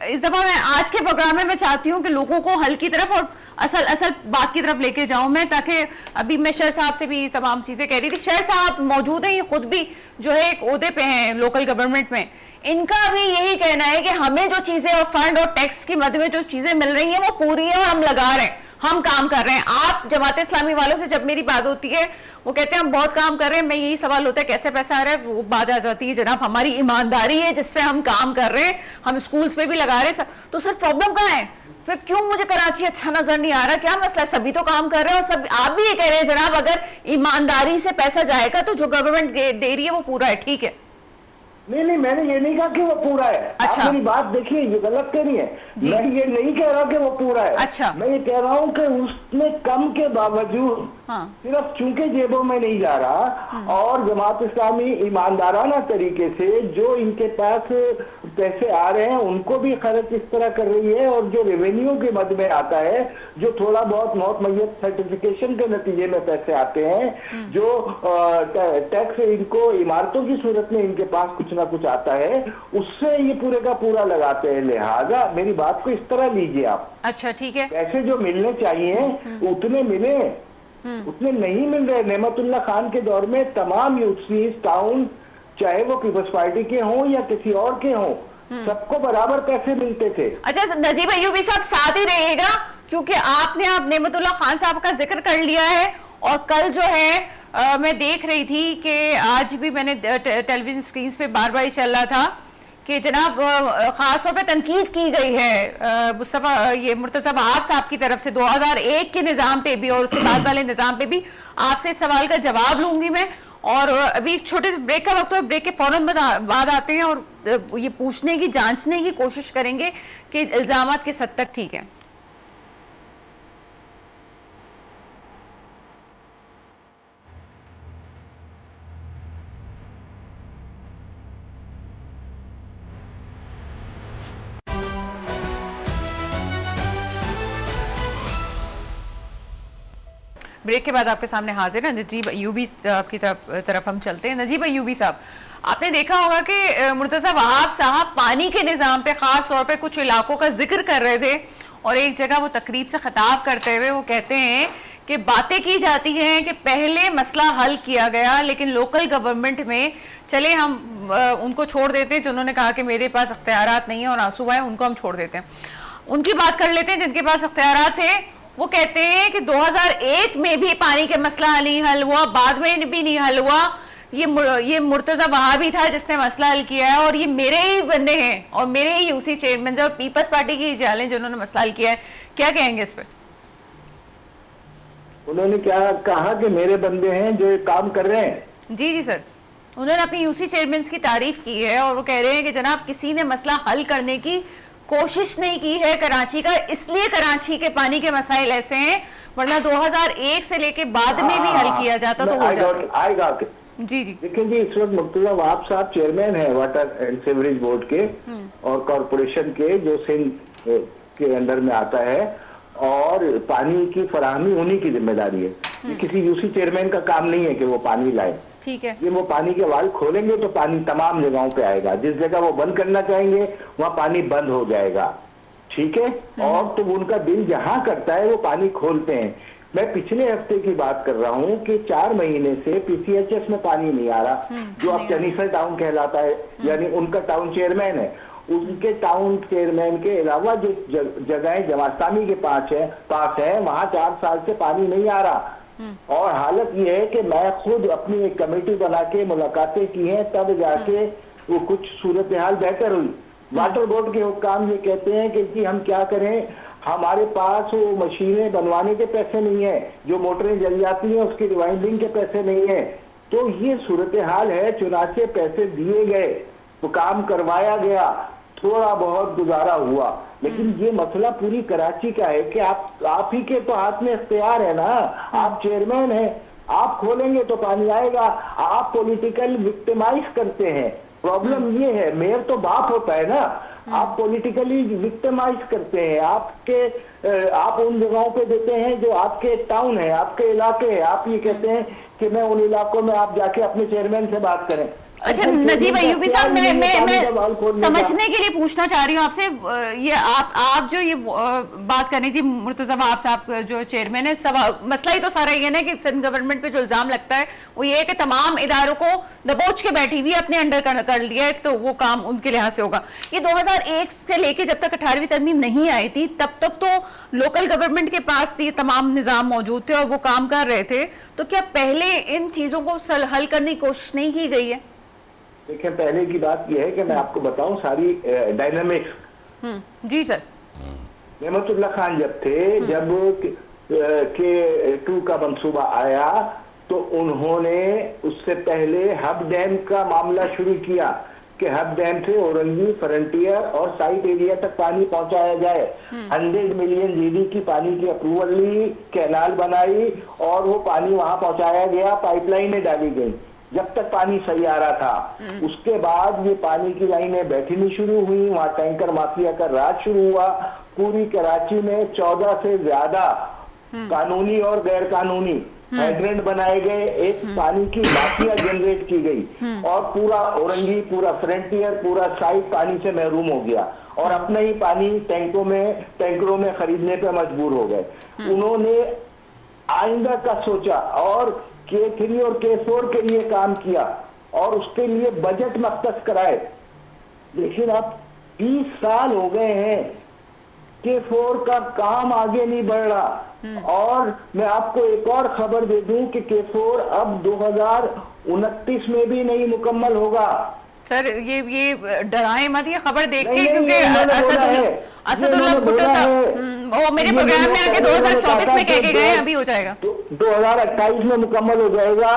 इस दफा मैं आज के प्रोग्राम में मैं चाहती हूँ कि लोगों को हल की तरफ और असल बात की तरफ लेके जाऊं मैं, ताकि अभी मैं शहर साहब से भी तमाम चीजें कह रही थी। शहर साहब मौजूद हैं, ये खुद भी जो है एक ओहदे पे हैं लोकल गवर्नमेंट में, इनका भी यही कहना है कि हमें जो चीजें और फंड और टैक्स की मद में जो चीजें मिल रही हैं वो पूरी है और हम लगा रहे हैं, हम काम कर रहे हैं। आप जमात इस्लामी वालों से जब मेरी बात होती है वो कहते हैं हम बहुत काम कर रहे हैं, मैं यही सवाल होता है कैसे पैसा आ रहा है, वो बात आ जाती है जनाब हमारी ईमानदारी है जिसपे हम काम कर रहे हैं, हम स्कूल्स पे भी लगा रहे हैं। तो सर प्रॉब्लम कहाँ है फिर, क्यों मुझे कराची अच्छा नजर नहीं आ रहा, क्या मसला है? सभी तो काम कर रहे हैं और सब आप भी ये कह रहे हैं जनाब अगर ईमानदारी से पैसा जाएगा तो जो गवर्नमेंट दे रही है वो पूरा है, ठीक है। नहीं, मैंने ये नहीं कहा कि वो पूरा है। अच्छा। आप मेरी बात देखिए, ये गलत कह रही है। मैं ये नहीं कह रहा कि वो पूरा है। अच्छा। मैं ये कह रहा हूँ कि उसमें कम के बावजूद सिर्फ चूंकि जेबों में नहीं जा रहा और जमात इस्लामी ईमानदाराना तरीके से जो इनके पास पैसे आ रहे हैं उनको भी खर्च इस तरह कर रही है, और जो रेवेन्यू के मद में आता है, जो थोड़ा बहुत मौत मैयत सर्टिफिकेशन के नतीजे में पैसे आते हैं, जो टैक्स इनको इमारतों की सूरत में इनके पास कुछ ना कुछ आता है, उससे ये पूरे का पूरा लगाते हैं। लिहाजा मेरी बात को इस तरह लीजिए आप। अच्छा ठीक है। पैसे जो मिलने चाहिए उतने मिले, उतने नहीं मिल रहे। नेमतुल्लाह खान के दौर में तमाम यूसीज टाउन, चाहे वो पीपल्स पार्टी के हों या किसी और के हों, सबको बराबर पैसे मिलते थे। अच्छा नजीब अय्यूबी साहब साथ ही रहिएगा, क्योंकि आपने अब नेमतुल्लाह खान साहब का जिक्र कर लिया है, और कल जो है मैं देख रही थी कि आज भी मैंने टेलीविजन स्क्रीन पे बार बार चल रहा था कि जनाब खास तौर पे तनकीद की गई है मुस्तफा ये मुर्तज़ा वहाब साहब की तरफ से 2001 के निज़ाम पे भी और उसके बाद वाले निज़ाम पे भी। आपसे इस सवाल का जवाब लूंगी मैं, और अभी एक छोटे से ब्रेक का वक्त है, ब्रेक के फौरन बाद आते हैं और ये पूछने की जांचने की कोशिश करेंगे कि इल्ज़ामात किस हद तक ठीक है। ब्रेक के बाद आपके सामने हाजिर है नजीब अय्यूबी साहब की तरफ हम चलते हैं। नजीब अय्यूबी साहब, आपने देखा होगा कि मुर्तज़ा वहाब साहब पानी के निज़ाम पे ख़ास तौर पे कुछ इलाकों का जिक्र कर रहे थे, और एक जगह वो तकरीब से खिताब करते हुए वो कहते हैं कि बातें की जाती हैं कि पहले मसला हल किया गया, लेकिन लोकल गवर्नमेंट में चले हम उनको छोड़ देते हैं जिन्होंने कहा कि मेरे पास अख्तियारात नहीं है और आंसू आए उनको हम छोड़ देते हैं। उनकी बात कर लेते हैं जिनके पास अख्तियारात थे। वो कहते हैं कि 2001 में भी पानी का मसला नहीं हल हुआ, बाद में भी नहीं हल हुआ, ये मुर्तज़ा वहाबी था जिसने मसला हल किया है, और ये मेरे ही बंदे हैं और मेरे ही यूसी चेयरमैन और पीपल्स पार्टी की जाले जिन्होंने मसला हल किया है। क्या कहेंगे इस पर? उन्होंने क्या कहा कि मेरे बंदे हैं जो ये काम कर रहे हैं? जी जी सर, उन्होंने अपनी यूसी चेयरमैन की तारीफ की है और वो कह रहे हैं कि जनाब किसी ने मसला हल करने की कोशिश नहीं की है कराची का, इसलिए कराची के पानी के मसाइल ऐसे हैं, वरना 2001 से लेके बाद में भी हल किया जाता तो हो जाता। आएगा जी जी देखिए जी, इस वक्त मुर्तज़ा वहाब साहब चेयरमैन है वाटर एंड सीवरेज बोर्ड के और कॉरपोरेशन के, जो सिंध के अंदर में आता है, और पानी की फराहमी उन्हीं की जिम्मेदारी है। ये किसी यूसी चेयरमैन का काम नहीं है कि वो पानी लाए। ठीक है। ये वो पानी के वाल्व खोलेंगे तो पानी तमाम जगहों पे आएगा, जिस जगह वो बंद करना चाहेंगे वहां पानी बंद हो जाएगा। ठीक है। और तो उनका दिल जहां करता है वो पानी खोलते हैं। मैं पिछले हफ्ते की बात कर रहा हूं कि 4 महीने से पीसीएचएस में पानी नहीं आ रहा, जो अब चनीसर टाउन कहलाता है, यानी उनका टाउन चेयरमैन है। उनके टाउन चेयरमैन के अलावा जो जगहें जमास्तानी के पास है वहां 4 साल से पानी नहीं आ रहा। और हालत ये है कि मैं खुद अपनी एक कमेटी बना के मुलाकातें की हैं, तब जाके वो कुछ सूरत हाल बेहतर हुई। वाटर बोर्ड के हुक्काम ये कहते हैं कि हम क्या करें, हमारे पास वो मशीनें बनवाने के पैसे नहीं है, जो मोटरें जल जाती हैं उसकी रिवाइंडिंग के पैसे नहीं है। तो ये सूरत हाल है। चुनाचे पैसे दिए गए तो काम करवाया गया, थोड़ा बहुत गुजारा हुआ, लेकिन ये मसला पूरी कराची का है कि आप ही के तो हाथ में इख्तियार है ना, आप चेयरमैन हैं, आप खोलेंगे तो पानी आएगा। आप पॉलिटिकल विक्टिमाइज करते हैं। प्रॉब्लम ये है, मेयर तो बाप होता है ना, आप पॉलिटिकली विक्टिमाइज करते हैं। आप उन जगहों पे देते हैं जो आपके टाउन है, आपके इलाके है। आप ये कहते हैं कि मैं उन इलाकों में आप जाके अपने चेयरमैन से बात करें। अच्छा नजीब अय्यूबी साहब, मैं समझने के लिए पूछना चाह रही हूँ आपसे, ये आप जो ये बात करनी जी, मुर्तजा वहाब साहब जो चेयरमैन है, सब मसला ही तो सारा ये ना कि सिंध गवर्नमेंट पे जो इल्जाम लगता है वो ये है कि तमाम इदारों को दबोच के बैठी हुई अपने अंडर कर लिया है, तो वो काम उनके लिहाज से होगा। ये 2001 से लेके जब तक 18वीं तरमीम नहीं आई थी तब तक तो लोकल गवर्नमेंट के पास ये तमाम निज़ाम मौजूद थे और वो काम कर रहे थे, तो क्या पहले इन चीज़ों को हल करने की कोशिश नहीं की गई है? देखिए, पहले की बात यह है कि मैं आपको बताऊं सारी डायनामिक्स। जी सर। नेमतुल्लाह खान जब थे, जब के 2 का मंसूबा आया तो उन्होंने उससे पहले हब डैम का मामला शुरू किया कि हब डैम से औरंगी, फ्रंटियर और साइट एरिया तक पानी पहुंचाया जाए। 100 मिलियन जीडी की पानी की अप्रूवल ली, कैनाल बनाई और वो पानी वहां पहुंचाया गया, पाइपलाइनें डाली गई जब तक पानी सही आ रहा था। उसके बाद ये पानी की लाइनें बैठनी शुरू हुई, वहां टैंकर माफिया का राज शुरू हुआ। पूरी कराची में 14 से ज्यादा कानूनी और गैर कानूनी हाइड्रेंट बनाए गए, एक पानी की माफिया जनरेट की गई और पूरा औरंगी, पूरा फ्रंटियर, पूरा साइड पानी से महरूम हो गया और अपना ही पानी टैंकरों में खरीदने पे मजबूर हो गए। उन्होंने आइंदा का सोचा और K3 और K4 के लिए काम किया और उसके लिए बजट मख्तस कराए। लेकिन अब 20 साल हो गए हैं, K4 का काम आगे नहीं बढ़ रहा। और मैं आपको एक और खबर दे दूं कि K4 अब 2029 में भी नहीं मुकम्मल होगा। सर ये डराए मत ये खबर देख के, क्योंकि असदुल्लाह भुट्टो साहब वो मेरे प्रोग्राम में आके 2024 में कह के गए अभी हो जाएगा, तो 2028 में मुकम्मल हो जाएगा।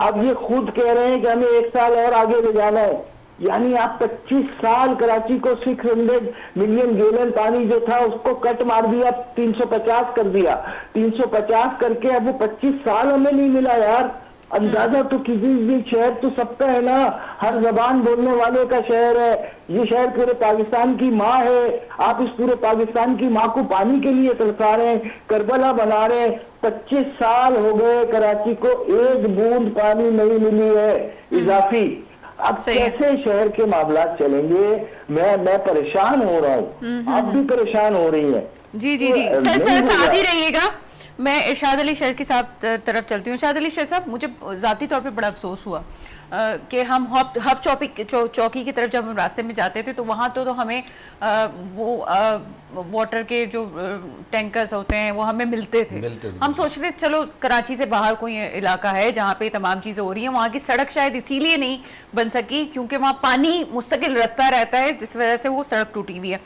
अब ये खुद कह रहे हैं कि हमें 1 साल और आगे ले जाना है। यानी आप 25 साल कराची को 600 मिलियन गैलन पानी जो था उसको कट मार दिया, 350 कर दिया। 350 करके अब वो 25 साल हमें नहीं मिला यार। अंदाजा तो कीजिए, शहर तो सबका है ना, हर जबान बोलने वाले का शहर है। ये शहर पूरे पाकिस्तान की माँ है। आप इस पूरे पाकिस्तान की माँ को पानी के लिए तरसा रहे हैं, करबला बना रहे हैं। 25 साल हो गए कराची को एक बूंद पानी नहीं मिली है इजाफी। अब कैसे शहर के मामला चलेंगे? मैं परेशान हो रहा हूँ, आप भी परेशान हो रही हैं। जी जी जी सर साथ ही रहिएगा। मैं इरशाद अली शेर की तरफ चलती हूँ। इरशाद अली शेर साहब, मुझे ज़ाती तौर पे बड़ा अफसोस हुआ कि हम हब चौकी की तरफ जब हम रास्ते में जाते थे तो वहाँ तो हमें वाटर के जो टैंकर्स होते हैं वो हमें मिलते थे। हम सोचते थे चलो कराची से बाहर कोई इलाका है जहाँ पे तमाम चीज़ें हो रही हैं। वहाँ की सड़क शायद इसीलिए नहीं बन सकी क्योंकि वहाँ पानी मुस्तकिल रास्ता रहता है, जिस वजह से वो सड़क टूटी हुई है।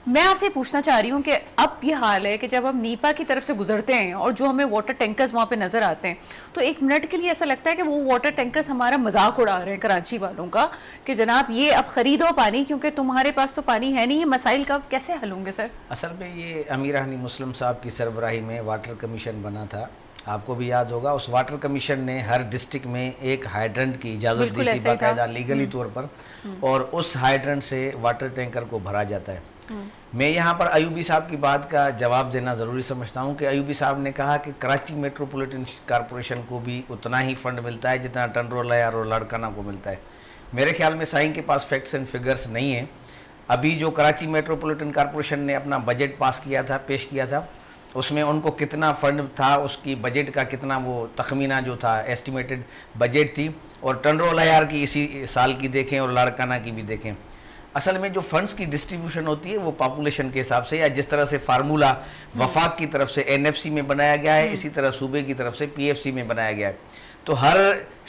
मैं आपसे पूछना चाह रही हूँ कि अब ये हाल है कि जब हम नीपा की तरफ से गुजरते हैं और जो हमें वाटर टैंकर्स वहाँ पे नज़र आते हैं तो एक मिनट के लिए ऐसा लगता है कि वो वाटर टैंकर्स हमारा मजाक उड़ा रहे हैं कराची वालों का कि जनाब ये अब ख़रीदो पानी क्योंकि तुम्हारे पास तो पानी है नहीं। ये मसाइल कब कैसे हल होंगे सर? असल में ये अमीर हनी मुस्लिम साहब की सरबराही में वाटर कमीशन बना था, आपको भी याद होगा। उस वाटर कमीशन ने हर डिस्ट्रिक्ट में एक हाइड्रेंट की इजाज़त दी थी बाकायदा लीगली तौर पर, और उस हाइड्रेंट से वाटर टैंकर को भरा जाता है। मैं यहाँ पर अयूबी साहब की बात का जवाब देना ज़रूरी समझता हूँ कि अयूबी साहब ने कहा कि कराची मेट्रोपॉलिटन कॉरपोरेशन को भी उतना ही फ़ंड मिलता है जितना टंडरोलायर और लाड़काना को मिलता है। मेरे ख्याल में साईं के पास फैक्ट्स एंड फिगर्स नहीं हैं। अभी जो कराची मेट्रोपॉलिटन कॉरपोरेशन ने अपना बजट पास किया था, पेश किया था, उसमें उनको कितना फ़ंड था, उसकी बजट का कितना वो तखमीना जो था एस्टिमेटेड बजट थी, और टंडरोलायर की इसी साल की देखें और लाड़काना की भी देखें। असल में जो फंड्स की डिस्ट्रीब्यूशन होती है वो पॉपुलेशन के हिसाब से, या जिस तरह से फार्मूला वफाक की तरफ से एनएफसी में बनाया गया है, इसी तरह सूबे की तरफ से पीएफसी में बनाया गया है। तो हर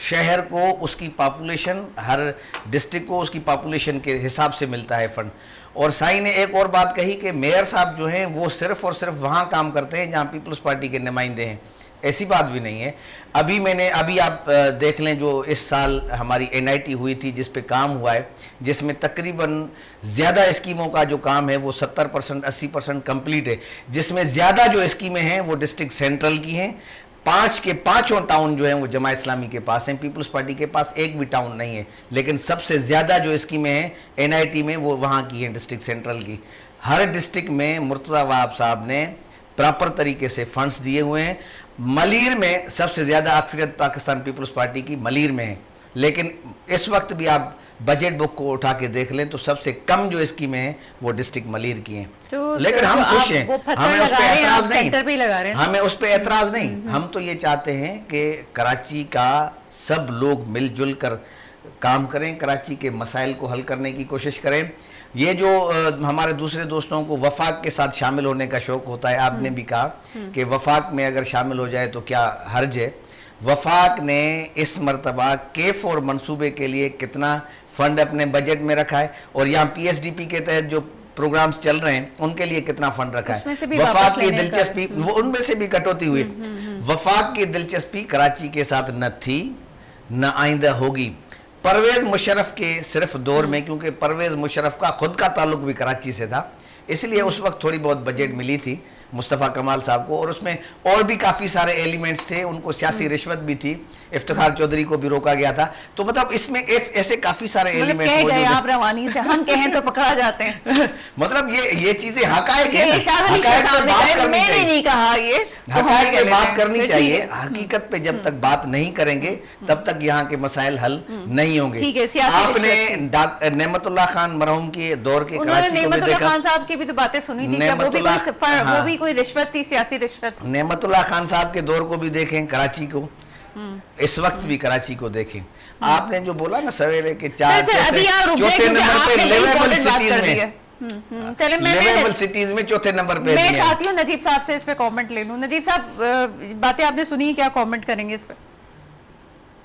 शहर को उसकी पॉपुलेशन, हर डिस्ट्रिक्ट को उसकी पॉपुलेशन के हिसाब से मिलता है फ़ंड। और साई ने एक और बात कही कि मेयर साहब जो हैं वो सिर्फ़ और सिर्फ वहाँ काम करते हैं जहाँ पीपल्स पार्टी के नुमाइंदे हैं। ऐसी बात भी नहीं है। अभी आप देख लें जो इस साल हमारी एनआईटी हुई थी जिस पे काम हुआ है, जिसमें तकरीबन ज़्यादा स्कीमों का जो काम है वो 70% 80% कंप्लीट है, जिसमें ज़्यादा जो स्कीमें हैं वो डिस्ट्रिक्ट सेंट्रल की हैं, 5 के 5 टाउन जो हैं वो जमात इस्लामी के पास हैं, पीपल्स पार्टी के पास एक भी टाउन नहीं है। लेकिन सबसे ज़्यादा जो स्कीमें हैं एनआईटी में वो वहाँ की हैं, डिस्ट्रिक्ट सेंट्रल की। हर डिस्ट्रिक्ट में मुर्तज़ा वहाब साहब ने प्रॉपर तरीके से फंड्स दिए हुए हैं। मलीर में सबसे ज़्यादा अक्सरियत पाकिस्तान पीपल्स पार्टी की मलीर में है, लेकिन इस वक्त भी आप बजट बुक को उठा के देख लें तो सबसे कम जो स्कीमें हैं वो डिस्ट्रिक्ट मलीर की हैं। तो लेकिन हम खुश हैं, हमें उस पर एतराज नहीं, हमें उस पर एतराज नहीं। हम तो ये चाहते हैं कि कराची का सब लोग मिलजुल कर काम करें, कराची के मसाइल को हल करने की कोशिश करें। ये जो हमारे दूसरे दोस्तों को वफाक के साथ शामिल होने का शौक होता है, आपने भी कहा कि वफाक में अगर शामिल हो जाए तो क्या हर्ज है। वफाक ने इस मरतबा K4 मंसूबे के लिए कितना फंड अपने बजट में रखा है और यहाँ PSDP के तहत जो प्रोग्राम्स चल रहे हैं उनके लिए कितना फंड रखा है। वफाक की दिलचस्पी वो उनमें से भी कटौती हुई। वफाक की दिलचस्पी कराची के साथ न थी न आइंदा होगी। परवेज़ मुशर्रफ के सिर्फ दौर में, क्योंकि परवेज़ मुशर्रफ का खुद का ताल्लुक भी कराची से था, इसलिए उस वक्त थोड़ी बहुत बजट मिली थी मुस्तफ़ा कमाल साहब को, और उसमें और भी काफ़ी सारे एलिमेंट्स थे। उनको सियासी रिश्वत भी थी, इफ्तिखार चौधरी को भी रोका गया था। तो मतलब इसमें ऐसे काफ़ी सारे एलिमेंट्स मौजूद हैं। आप रवानी से हम कहें तो पकड़ा जाते हैं। मतलब ये चीज़ें हकायक है, हकायक पे बात करनी चाहिए। नहीं कहा ये हकायक पे बात करनी चाहिए। हकीकत पे जब तक बात नहीं करेंगे तब तक यहाँ के मसाइल हल नहीं होंगे। आपने नेमतुल्लाह खान मरहूम के दौर के कराची को भी देखा, खान साहब की भी तो बातें सुनी थी, वो भी कोई रिश्वत थी, सियासी रिश्वत। नेमतुल्लाह खान साहब के दौर को भी देखें, कराची को, इस वक्त भी कराची को देखें। आपने जो बोला ना सवेरे के चौथे नंबर पे लिवेबल सिटीज में, लिवेबल सिटीज में चौथे नंबर पे। मैं चाहती हूँ नजीब साहब से इस पे कमेंट ले लूं। नजीब साहब, बातें आपने सुनी, क्या कमेंट करेंगे इस पे?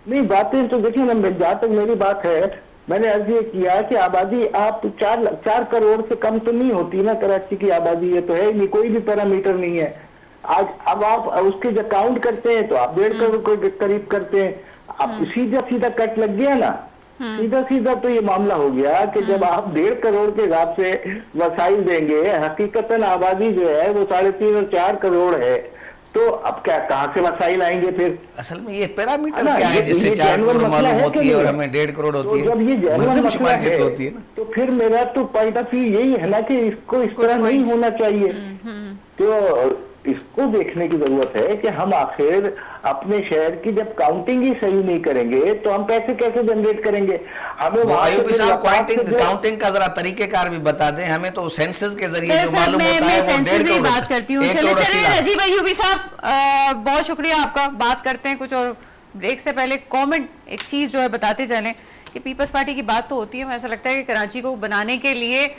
नहीं, बातें तो देखिए ना, जहाँ तक मेरी बात है, मैंने अर्ज ये किया कि आबादी आप 4 करोड़ से कम तो नहीं होती ना कराची की आबादी, ये तो है नहीं, कोई भी पैरामीटर नहीं है। आज अब आप उसके जब काउंट करते हैं तो आप 1.5 करोड़ के करीब करते हैं। अब सीधा सीधा कट लग गया ना, सीधा सीधा तो ये मामला हो गया कि जब आप 1.5 करोड़ के हिसाब से वसाइल देंगे, हकीकतन आबादी जो है वो 3.5 और 4 करोड़ है, तो अब क्या, कहाँ से वसाइल आएंगे फिर? असल में ये पैरामीटर क्या है जिससे 4 करोड़ मालूम होती है और हमें 1.5 करोड़ होती है? जब ये जेन्युइन मसला है तो फिर मेरा तो पॉइंट ऑफ व्यू यही है ना कि इसको इस तरह नहीं होना चाहिए। तो इसको देखने की जरूरत है कि हम आखिर अपने शहर की जब काउंटिंग ही सही नहीं करेंगे तो हम पैसे कैसे जनरेट करेंगे? हमें काउंटिंग का जरा तरीकेकार भी बता दें हमें, तो सेंसस के जरिए जो मालूम होता है वो 1.5 करोड़ बात करती हूँ। चलिए नजीब अय्यूबी साहब, बहुत शुक्रिया आपका। बात करते हैं कुछ और, ब्रेक से पहले कमेंट एक चीज़ जो है बताते चलें कि पीपल्स पार्टी की बात तो होती है, मुझे ऐसा लगता है कि कराची को बनाने के लिए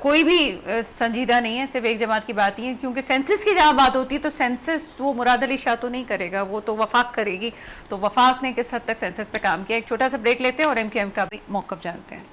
कोई भी संजीदा नहीं है, सिर्फ एक जमात की बात ही है। क्योंकि सेंसस की जहाँ बात होती है तो सेंसस वो मुराद अली शाह तो नहीं करेगा, वो तो वफाक करेगी। तो वफाक ने किस हद तक सेंसस पे काम किया। एक छोटा सा ब्रेक लेते हैं और MKM का भी मौक़िफ़ जानते हैं।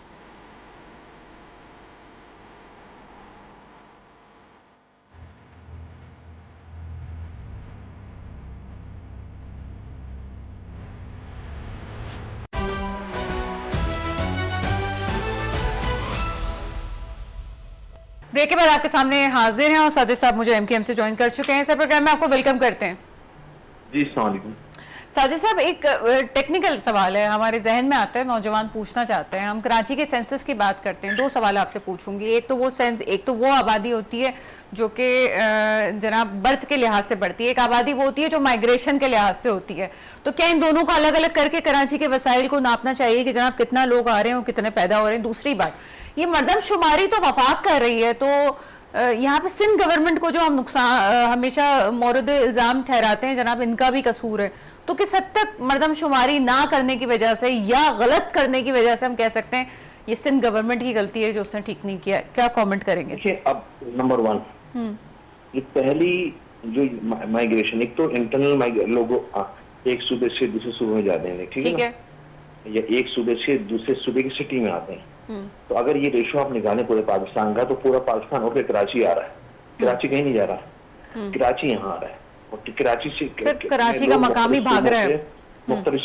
ब्रेक के बाद आपके सामने हाजिर हैं और साजिद साहब मुझे MKM से ज्वाइन कर चुके हैं। सर, प्रोग्राम में आपको वेलकम करते हैं। जी, अस्सलाम वालेकुम। साजिद साहब, एक टेक्निकल सवाल है हमारे जहन में आता है, नौजवान पूछना चाहते हैं। हम कराची के सेंसस की बात करते हैं, 2 सवाल आपसे पूछूंगी। एक तो वो आबादी होती है जो कि जनाब बर्थ के लिहाज से बढ़ती है, एक आबादी वो होती है जो माइग्रेशन के लिहाज से होती है। तो क्या इन दोनों को अलग अलग करके कराची के वसाइल को नापना चाहिए कि जनाब कितना लोग आ रहे हैं और कितने पैदा हो रहे हैं? दूसरी बात, ये मरदमशुमारी तो वफाक कर रही है, तो यहाँ पे सिंध गवर्नमेंट को जो हम नुकसान हमेशा मोरद इल्ज़ाम ठहराते हैं जनाब इनका भी कसूर है, तो किस हद तक मरदमशुमारी ना करने की वजह से या गलत करने की वजह से हम कह सकते हैं ये सिंध गवर्नमेंट की गलती है जो उसने ठीक नहीं किया? क्या कमेंट करेंगे? अब नंबर 1, ये पहली जो माइग्रेशन, एक तो इंटरनल लोग एक सूबे से दूसरे सूबे में जाते हैं, ठीक है, या एक सूबे से दूसरे सूबे की सिटी में आते हैं। तो अगर ये रेशो आप निकालें पूरे पाकिस्तान का, तो पूरा पाकिस्तान होकर कराची आ रहा है। कराची कहीं नहीं जा रहा, कराची यहाँ आ रहा है। और कराची से सिर्फ कराची का मकामी भाग रहा है, मुख्तलिफ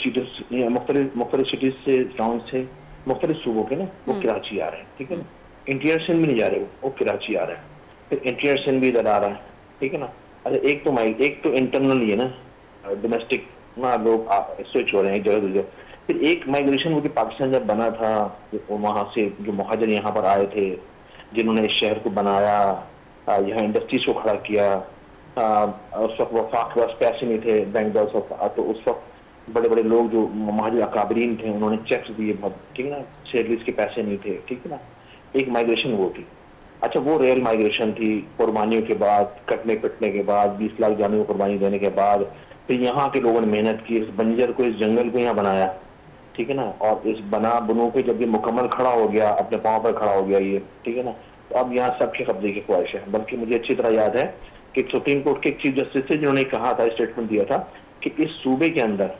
सिटीज से, टाउन से, मुख्तलिफ सूबों के ना वो कराची आ रहे हैं, ठीक है ना। इंटीरियर सिंध भी नहीं जा रहे, वो कराची आ रहा है। फिर इंटीरियर सिंध भी इधर आ रहा है, ठीक है ना। अरे एक तो इंटरनल ही है ना, डोमेस्टिक लोग स्विच हो रहे हैं एक जगह दूसरी। फिर एक माइग्रेशन वो कि पाकिस्तान जब बना था, वहाँ से जो मुहाजिर यहाँ पर आए थे, जिन्होंने इस शहर को बनाया, यहाँ इंडस्ट्रीज को खड़ा किया, उस वक्त वफाक के पास पैसे नहीं थे, बैंक बैलेंस, तो उस वक्त बड़े बड़े लोग जो मुहाजिर अकाबरीन थे उन्होंने चेक्स दिए बहुत, ठीक है ना, सैलरीज के पैसे नहीं थे, ठीक है ना। एक माइग्रेशन वो थी। अच्छा, वो रियल माइग्रेशन थी, कुर्बानियों के बाद, कटने पिटने के बाद, 20 लाख जानों को कुर्बानी देने के बाद, फिर यहाँ के लोगों ने मेहनत की, इस बंजर को, इस जंगल को यहाँ बनाया, ठीक है ना। और इस बना बुनों पे जब ये मुकम्मल खड़ा हो गया, अपने पाँव पर खड़ा हो गया ये, ठीक है ना, तो अब यहाँ सबके कब्जे की ख्वाहिश है। बल्कि मुझे अच्छी तरह याद है कि सुप्रीम कोर्ट के चीफ जस्टिस थे जिन्होंने कहा था, स्टेटमेंट दिया था कि इस सूबे के अंदर,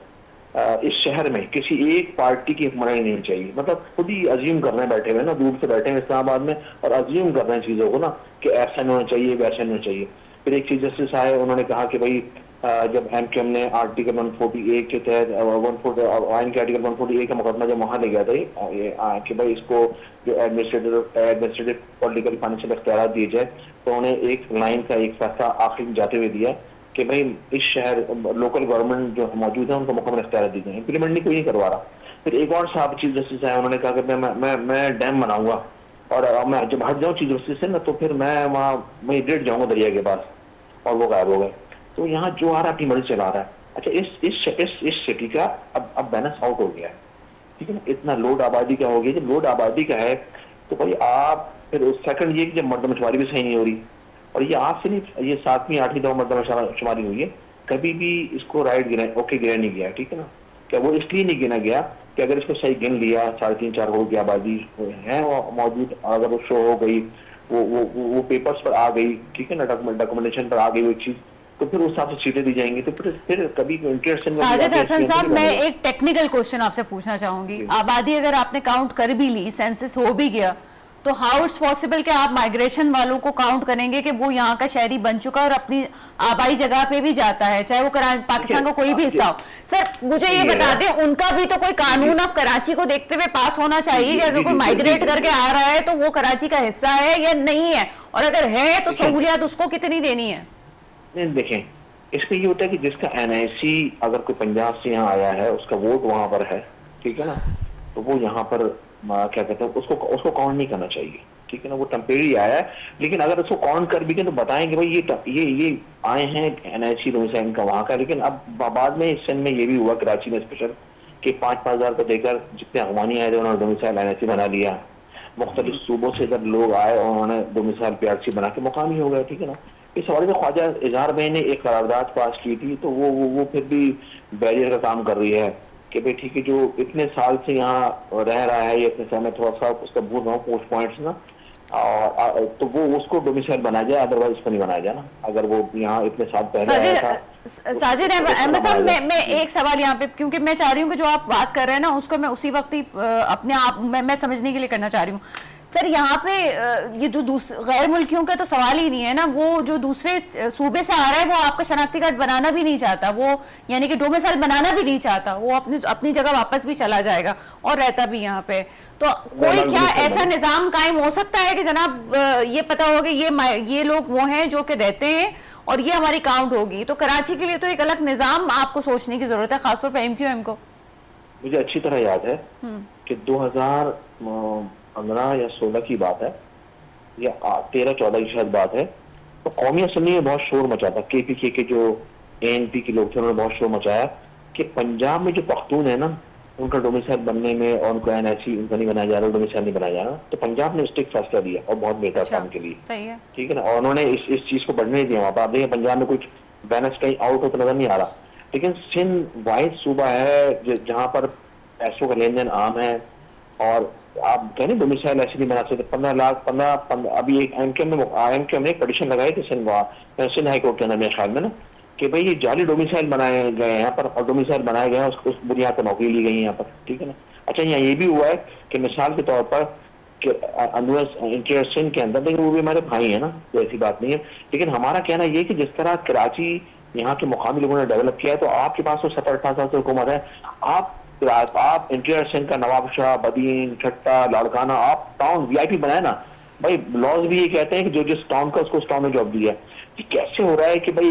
इस शहर में किसी एक पार्टी की हुक्मरानी नहीं चाहिए। मतलब खुद ही अज्यूम कर रहे हैं, बैठे हुए ना, दूर से बैठे हैं इस्लामाबाद में और अज्यूम कर रहे हैं चीजों को ना कि ऐसा नहीं होना चाहिए, वैसा नहीं होना चाहिए। फिर एक चीफ जस्टिस आए, उन्होंने कहा कि भाई जब एमक्यूएम ने आर्टिकल 148 के तहत आइन के आर्टिकल 148 का मुकदमा जब वहां ले गया था कि भाई इसको जो एडमिनिस्ट्रेटिव पॉलिटिकल फाइनेंशियल इख्तियार दिए जाए, तो उन्हें एक लाइन का एक फैसला आखिर में जाते हुए दिया कि भाई इस शहर लोकल गवर्नमेंट जो मौजूद है उनको मुकम्मल इख्तियार दी जाए, इम्प्लीमेंट नहीं कोई नहीं करवा रहा। फिर एक और साहब चीफ जस्टिस आए, उन्होंने कहा कि मैं डैम बनाऊंगा और मैं जब हट जाऊँ चीफ जस्टिस से ना, तो फिर मैं वहाँ गिर जाऊंगा दरिया के पास, और वो गायब हो गए। तो यहाँ जो आ रहा है अपनी मर्जी चला रहा है। अच्छा, इस सिटी का अब बैलेंस आउट हो गया है, ठीक है ना। इतना लोड आबादी का हो गया, जब लोड आबादी का है तो भाई आप फिर सेकंड ये कि जब मर्दमशुमारी भी सही नहीं हो रही, और ये आज से नहीं, ये 7वीं 8वीं दफा मर्दमशुमारी हुई है, कभी भी इसको राइट गिना नहीं गया, ठीक है ना। क्या वो इसलिए नहीं गिना गया कि अगर इसको सही गिन लिया, 3.5-4 करोड़ की आबादी है मौजूद, अगर वो शो हो गई, वो पेपर्स पर आ गई, ठीक है ना, डॉक्यूमेंटेशन पर आ गई वो चीज, तो फिर उस हिसाब से सीटें दी जाएंगी। तो फिर कभी इंटरेस्ट। साजिद हसन साहब, मैं एक टेक्निकल क्वेश्चन आपसे पूछना चाहूंगी। आबादी अगर आपने काउंट कर भी ली, सेंसस हो भी गया, तो हाउ इट्स पॉसिबल कि आप माइग्रेशन वालों को काउंट करेंगे कि वो यहाँ का शहरी बन चुका और अपनी आबाई जगह पे भी जाता है, चाहे वो पाकिस्तान का कोई भी हिस्सा हो। सर मुझे ये बता दें, उनका भी तो कोई कानून अब कराची को देखते हुए पास होना चाहिए कि अगर कोई माइग्रेट करके आ रहा है तो वो कराची का हिस्सा है या नहीं है, और अगर है तो सहूलियत उसको कितनी देनी है। नहीं, देखें, इसमें ये होता है कि जिसका एनआईसी अगर कोई पंजाब से यहाँ आया है, उसका वोट वहां पर है, ठीक है ना, तो वो यहाँ पर क्या कहते हैं, उसको काउंट नहीं करना चाहिए, ठीक है ना। वो टेम्परेरी आया है, लेकिन अगर उसको काउंट कर भी गए तो बताएंगे भाई ये आए हैं एनआईसी डोमिसाइल का वहां का। लेकिन अब बाद में इस सन में ये भी हुआ कराची में स्पेशल कि 5-5 हज़ार को देकर जितने अफगानी आए थे उन्होंने डोमिसाइल एनआईसी बना लिया। मुख्तलिफ सूबों से जब लोग आए और उन्होंने डोमिसाइल पीआरसी बना के मुकामी हो गए, ठीक है ना। इस हवाले से ख्वाजा इजहार भाई ने एक करारदाद पास की थी, तो वो फिर भी बैरियर का काम कर रही है कि भाई ठीक है, जो इतने साल से यहाँ रह रहा है, ये इतने साल में थोड़ा सा उसका भूल रहा हूँ पोस्ट पॉइंट्स ना, और तो वो उसको डोमिसाइल बनाया जाए, अदरवाइज उसको नहीं बनाया जाए ना, अगर वो यहाँ इतने साल पहले आया था। साजिद अहमद साहब, मैं एक सवाल यहाँ पे, क्योंकि मैं चाह रही हूँ कि जो आप बात कर रहे हैं ना उसको मैं उसी वक्त ही अपने आप मैं समझने के लिए करना चाह रही हूँ। सर यहाँ पे ये जो गैर मुल्कियों का तो सवाल ही नहीं है ना, वो जो दूसरे सूबे से आ रहा है वो आपका शनाख्ती कार्ड बनाना भी नहीं चाहता, वो यानी कि डोमिसाइल बनाना भी नहीं चाहता, वो अपनी जगह वापस भी चला जाएगा और रहता भी यहाँ पे। तो कोई क्या ऐसा निज़ाम कायम हो सकता है कि जनाब ये पता होगा ये लोग वो हैं जो कि रहते हैं और ये हमारी काउंट होगी। तो कराची के लिए तो एक अलग निज़ाम आपको सोचने की जरूरत है, खासतौर पर एमक्यूएम को। मुझे अच्छी तरह याद है कि 2015 या 16 की बात है, या 13-14 की शायद बात है, तो कौमी असम्बली में बहुत शोर मचा था। केपीके के जो एएनपी के लोग थे उन्होंने बहुत शोर मचाया कि पंजाब में जो पख्तून है ना, उनका डोमिसाइल बनने में और उनको एनआईसी उनका नहीं बनाया जा रहा, डोमिसाइल नहीं बनाया जा रहा, तो पंजाब ने स्टिक फैसला दिया और बहुत बेहतर काम के लिए, सही है, ठीक है ना। और उन्होंने इस चीज को बढ़ने नहीं दिया। वहां पर आप देखें पंजाब में कुछ बैलेंस कहीं आउट होता नजर नहीं आ रहा, लेकिन सिंध वाहिद सूबा है जहाँ पर पैसों का लेन देन आम है, और आप कहें डोमिसाइल ऐसे नहीं बना सकते। 15 लाख अभी एक एमक्यूएम ने एक पिटीशन लगाई थी सिंध हाई कोर्ट के अंदर मेरे ख्याल में ना, कि भाई ये जाली डोमिसाइल बनाए गए यहाँ पर, और डोमिसाइल बनाए गए हैं उस बुनियाद पर नौकरी ली गई है यहाँ पर, ठीक है ना। अच्छा, यहाँ ये भी हुआ है कि मिसाल के तौर पर कि इंटीरियर सिंध के अंदर, लेकिन वो भी हमारे भाई है ना, तो ऐसी बात नहीं है। लेकिन हमारा कहना ये कि जिस तरह कराची यहाँ के मुकामी लोगों ने डेवलप किया है, तो आपके पास तो 17-18 साल से हुकूमत है, आप इंटीरियर सिंध का नवाब शाह, बदीन, ठट्टा, लाड़काना आप टाउन वीआईपी बनाए ना, भाई लॉज भी ये कहते हैं कि जो जिस टाउन का उसको उस टाउन में जॉब दिया। ये कैसे हो रहा है कि भाई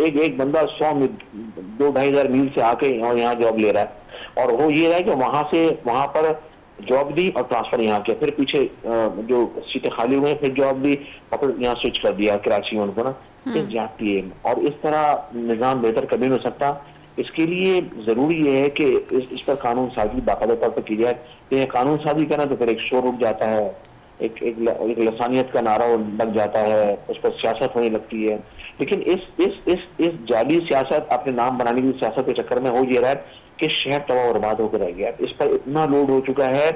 एक बंदा 100 2-2.5 मील से आके और यहाँ जॉब ले रहा है, और वो ये रहा है कि वहां से वहां पर जॉब दी और ट्रांसफर यहाँ किया, फिर पीछे जो सीटें खाली हुए फिर जॉब दी और फिर यहाँ स्विच कर दिया कराची में उनको ना। ये जाती है, और इस तरह निजाम बेहतर कभी नहीं हो सकता। इसके लिए जरूरी ये है कि इस पर कानून साजी बाकायदा तौर पर की जाए। ये कानून साजी करना तो फिर एक शोर उठ जाता है, एक लसानियत का नारा लग जाता है, उस पर सियासत होने लगती है। लेकिन इस जाली सियासत, अपने नाम बनाने की सियासत के चक्कर में हो ये रहा है कि शहर तबाह बर्बाद होकर रह गया। इस पर इतना लोड हो चुका है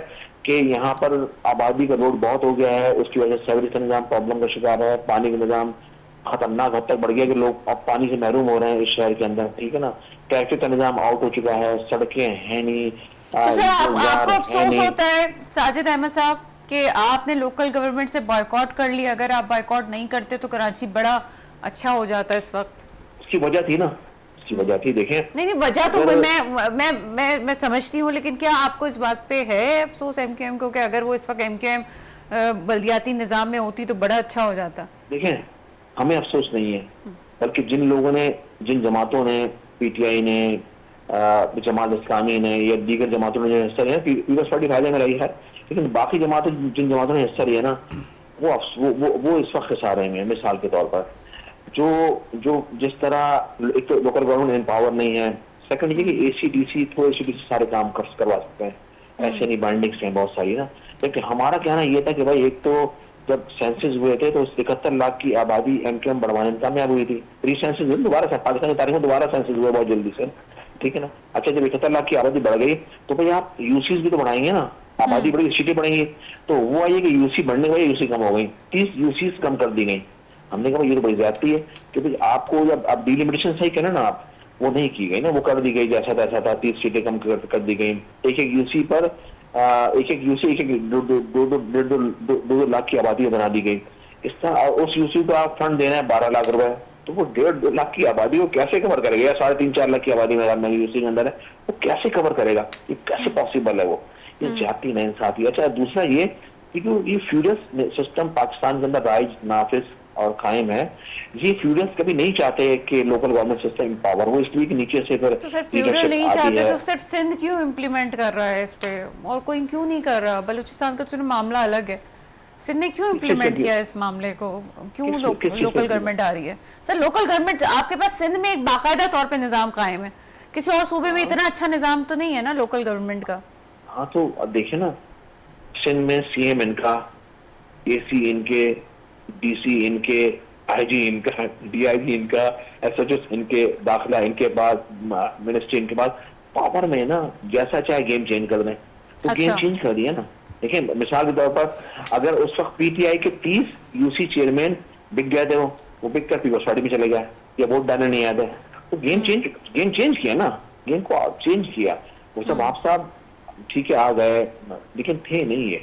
कि यहाँ पर आबादी का लोड बहुत हो गया है, उसकी वजह से सेवरेज का निजाम प्रॉब्लम का शिकार है, पानी का निजाम खतरनाक हद तक बढ़ गया कि लोग अब पानी से महरूम हो रहे हैं इस शहर के अंदर, ठीक है ना। ट्रैफिक का निजाम आउट हो चुका है, सड़कें हैं नहीं। तो सर आपको अफसोस होता है साजिद अहमद साहब कि आपने लोकल गवर्नमेंट से बॉयकॉट कर लिया? अगर आप बॉयकॉट नहीं करते तो कराची बड़ा अच्छा हो जाता इस वक्त। इसकी वजह थी ना, इसकी वजह थी। देखें नहीं वजह तो मैं समझती हूँ, लेकिन क्या आपको इस बात पे है अफसोस एमकेएम को कि अगर वो इस वक्त एमकेएम बल्दियाती निजाम में होती तो बड़ा अच्छा हो जाता? देखें, हमें अफसोस नहीं है, बल्कि जिन लोगों ने, जिन जमातों ने, पीटीआई ने, जमात इस्लामी ने या दीगर जमातों ने जो हिस्सा लिया, पीपल्स पार्टी फायदे में रही है, लेकिन बाकी जमातें, जिन जमातों ने हिस्सा लिया ना, वो इस वक्त खसारे में। मिसाल के तौर पर जो जिस तरह एक तो लोकल गवर्नमेंट एम्पावर नहीं है, सेकंड ये कि एसीडीसी सारे काम करवा सकते हैं, ऐसे नहीं बाइंडिंग्स हैं बहुत सारी ना। लेकिन हमारा कहना ये था कि भाई एक तो जब सेंसस हुए थे तो 71 लाख की आबादी एमकेएम बढ़वाने में कामयाब हुई थी। रीसेंसस हुए दोबारा से, पाकिस्तान की तारीख में दोबारा सेंसस हुआ बहुत जल्दी से, ठीक है ना। अच्छा, जब 71 लाख की आबादी बढ़ गई तो भाई आप यूसीज भी तो बढ़ाएंगे ना, आबादी बढ़ी सीटें बढ़ेंगी, तो वो आई है कि यूसी बढ़ने की वजह यूसी कम हो गई, 30 यूसीज कम कर दी गई। हमने कहा ये तो बड़ी ज्यादती है कि भाई आपको जब आप डिलिमिटेशन सही करें ना, आप वो नहीं की गई ना, वो कर दी गई जैसा तैसा था, 30 सीटें कम कर दी गई। एक यूसी पर दो लाख की आबादी बना दी गई। इस तरह उस यूसी को आप फंड देना है 12 लाख रुपए, तो वो 1.5 लाख की आबादी को कैसे कवर करेगा? या 3.5-4 लाख की आबादी में यूसी के अंदर है, वो कैसे कवर करेगा? ये कैसे पॉसिबल है? वो ये जाती नाइंसाफी। अच्छा, दूसरा ये फ्यूडल सिस्टम पाकिस्तान के अंदर राइज नाफिज और कायम है। ये फ्यूडल्स कभी नहीं चाहते कि लोकल गवर्नमेंट सिस्टम एम्पावर हो, इसलिए कि नीचे से फिर तो सर फ्यूडल नहीं चाहते तो सिर्फ सिंध क्यों इम्प्लीमेंट कर रहा है इस पे, और कोई क्यों नहीं कर रहा? बलूचिस्तान का तो मामला अलग है, सिंध ने क्यों इम्प्लीमेंट किया इस मामले को? क्यों लोकल गवर्नमेंट आ रही है? सर लोकल गवर्नमेंट आपके पास सिंध में एक बाकायदा तौर पे निजाम कायम है, किसी और सूबे में इतना अच्छा निजाम तो नहीं है ना लोकल गवर्नमेंट का। हाँ, तो देखिए ना, सिंध में सीएम इनका, एसी इनके, डीसी इनके, आईजी इनका, डीआईजी इनका, एसएचओ इनके, दाखिला इनके बाद, मिनिस्ट्री इनके बाद, पावर में ना जैसा चाहे गेम चेंज कर दें, तो अच्छा। गेम चेंज कर दिया ना। देखिए मिसाल के तौर पर अगर उस वक्त पीटीआई के 30 यूसी चेयरमैन बिक गए थे, वो बिक कर पीपल्स पार्टी में चले गए या वोट डालने नहीं आते, तो गेम चेंज किया ना, गेम को चेंज किया। वो सब आप साहब ठीक है आ गए, लेकिन थे नहीं है,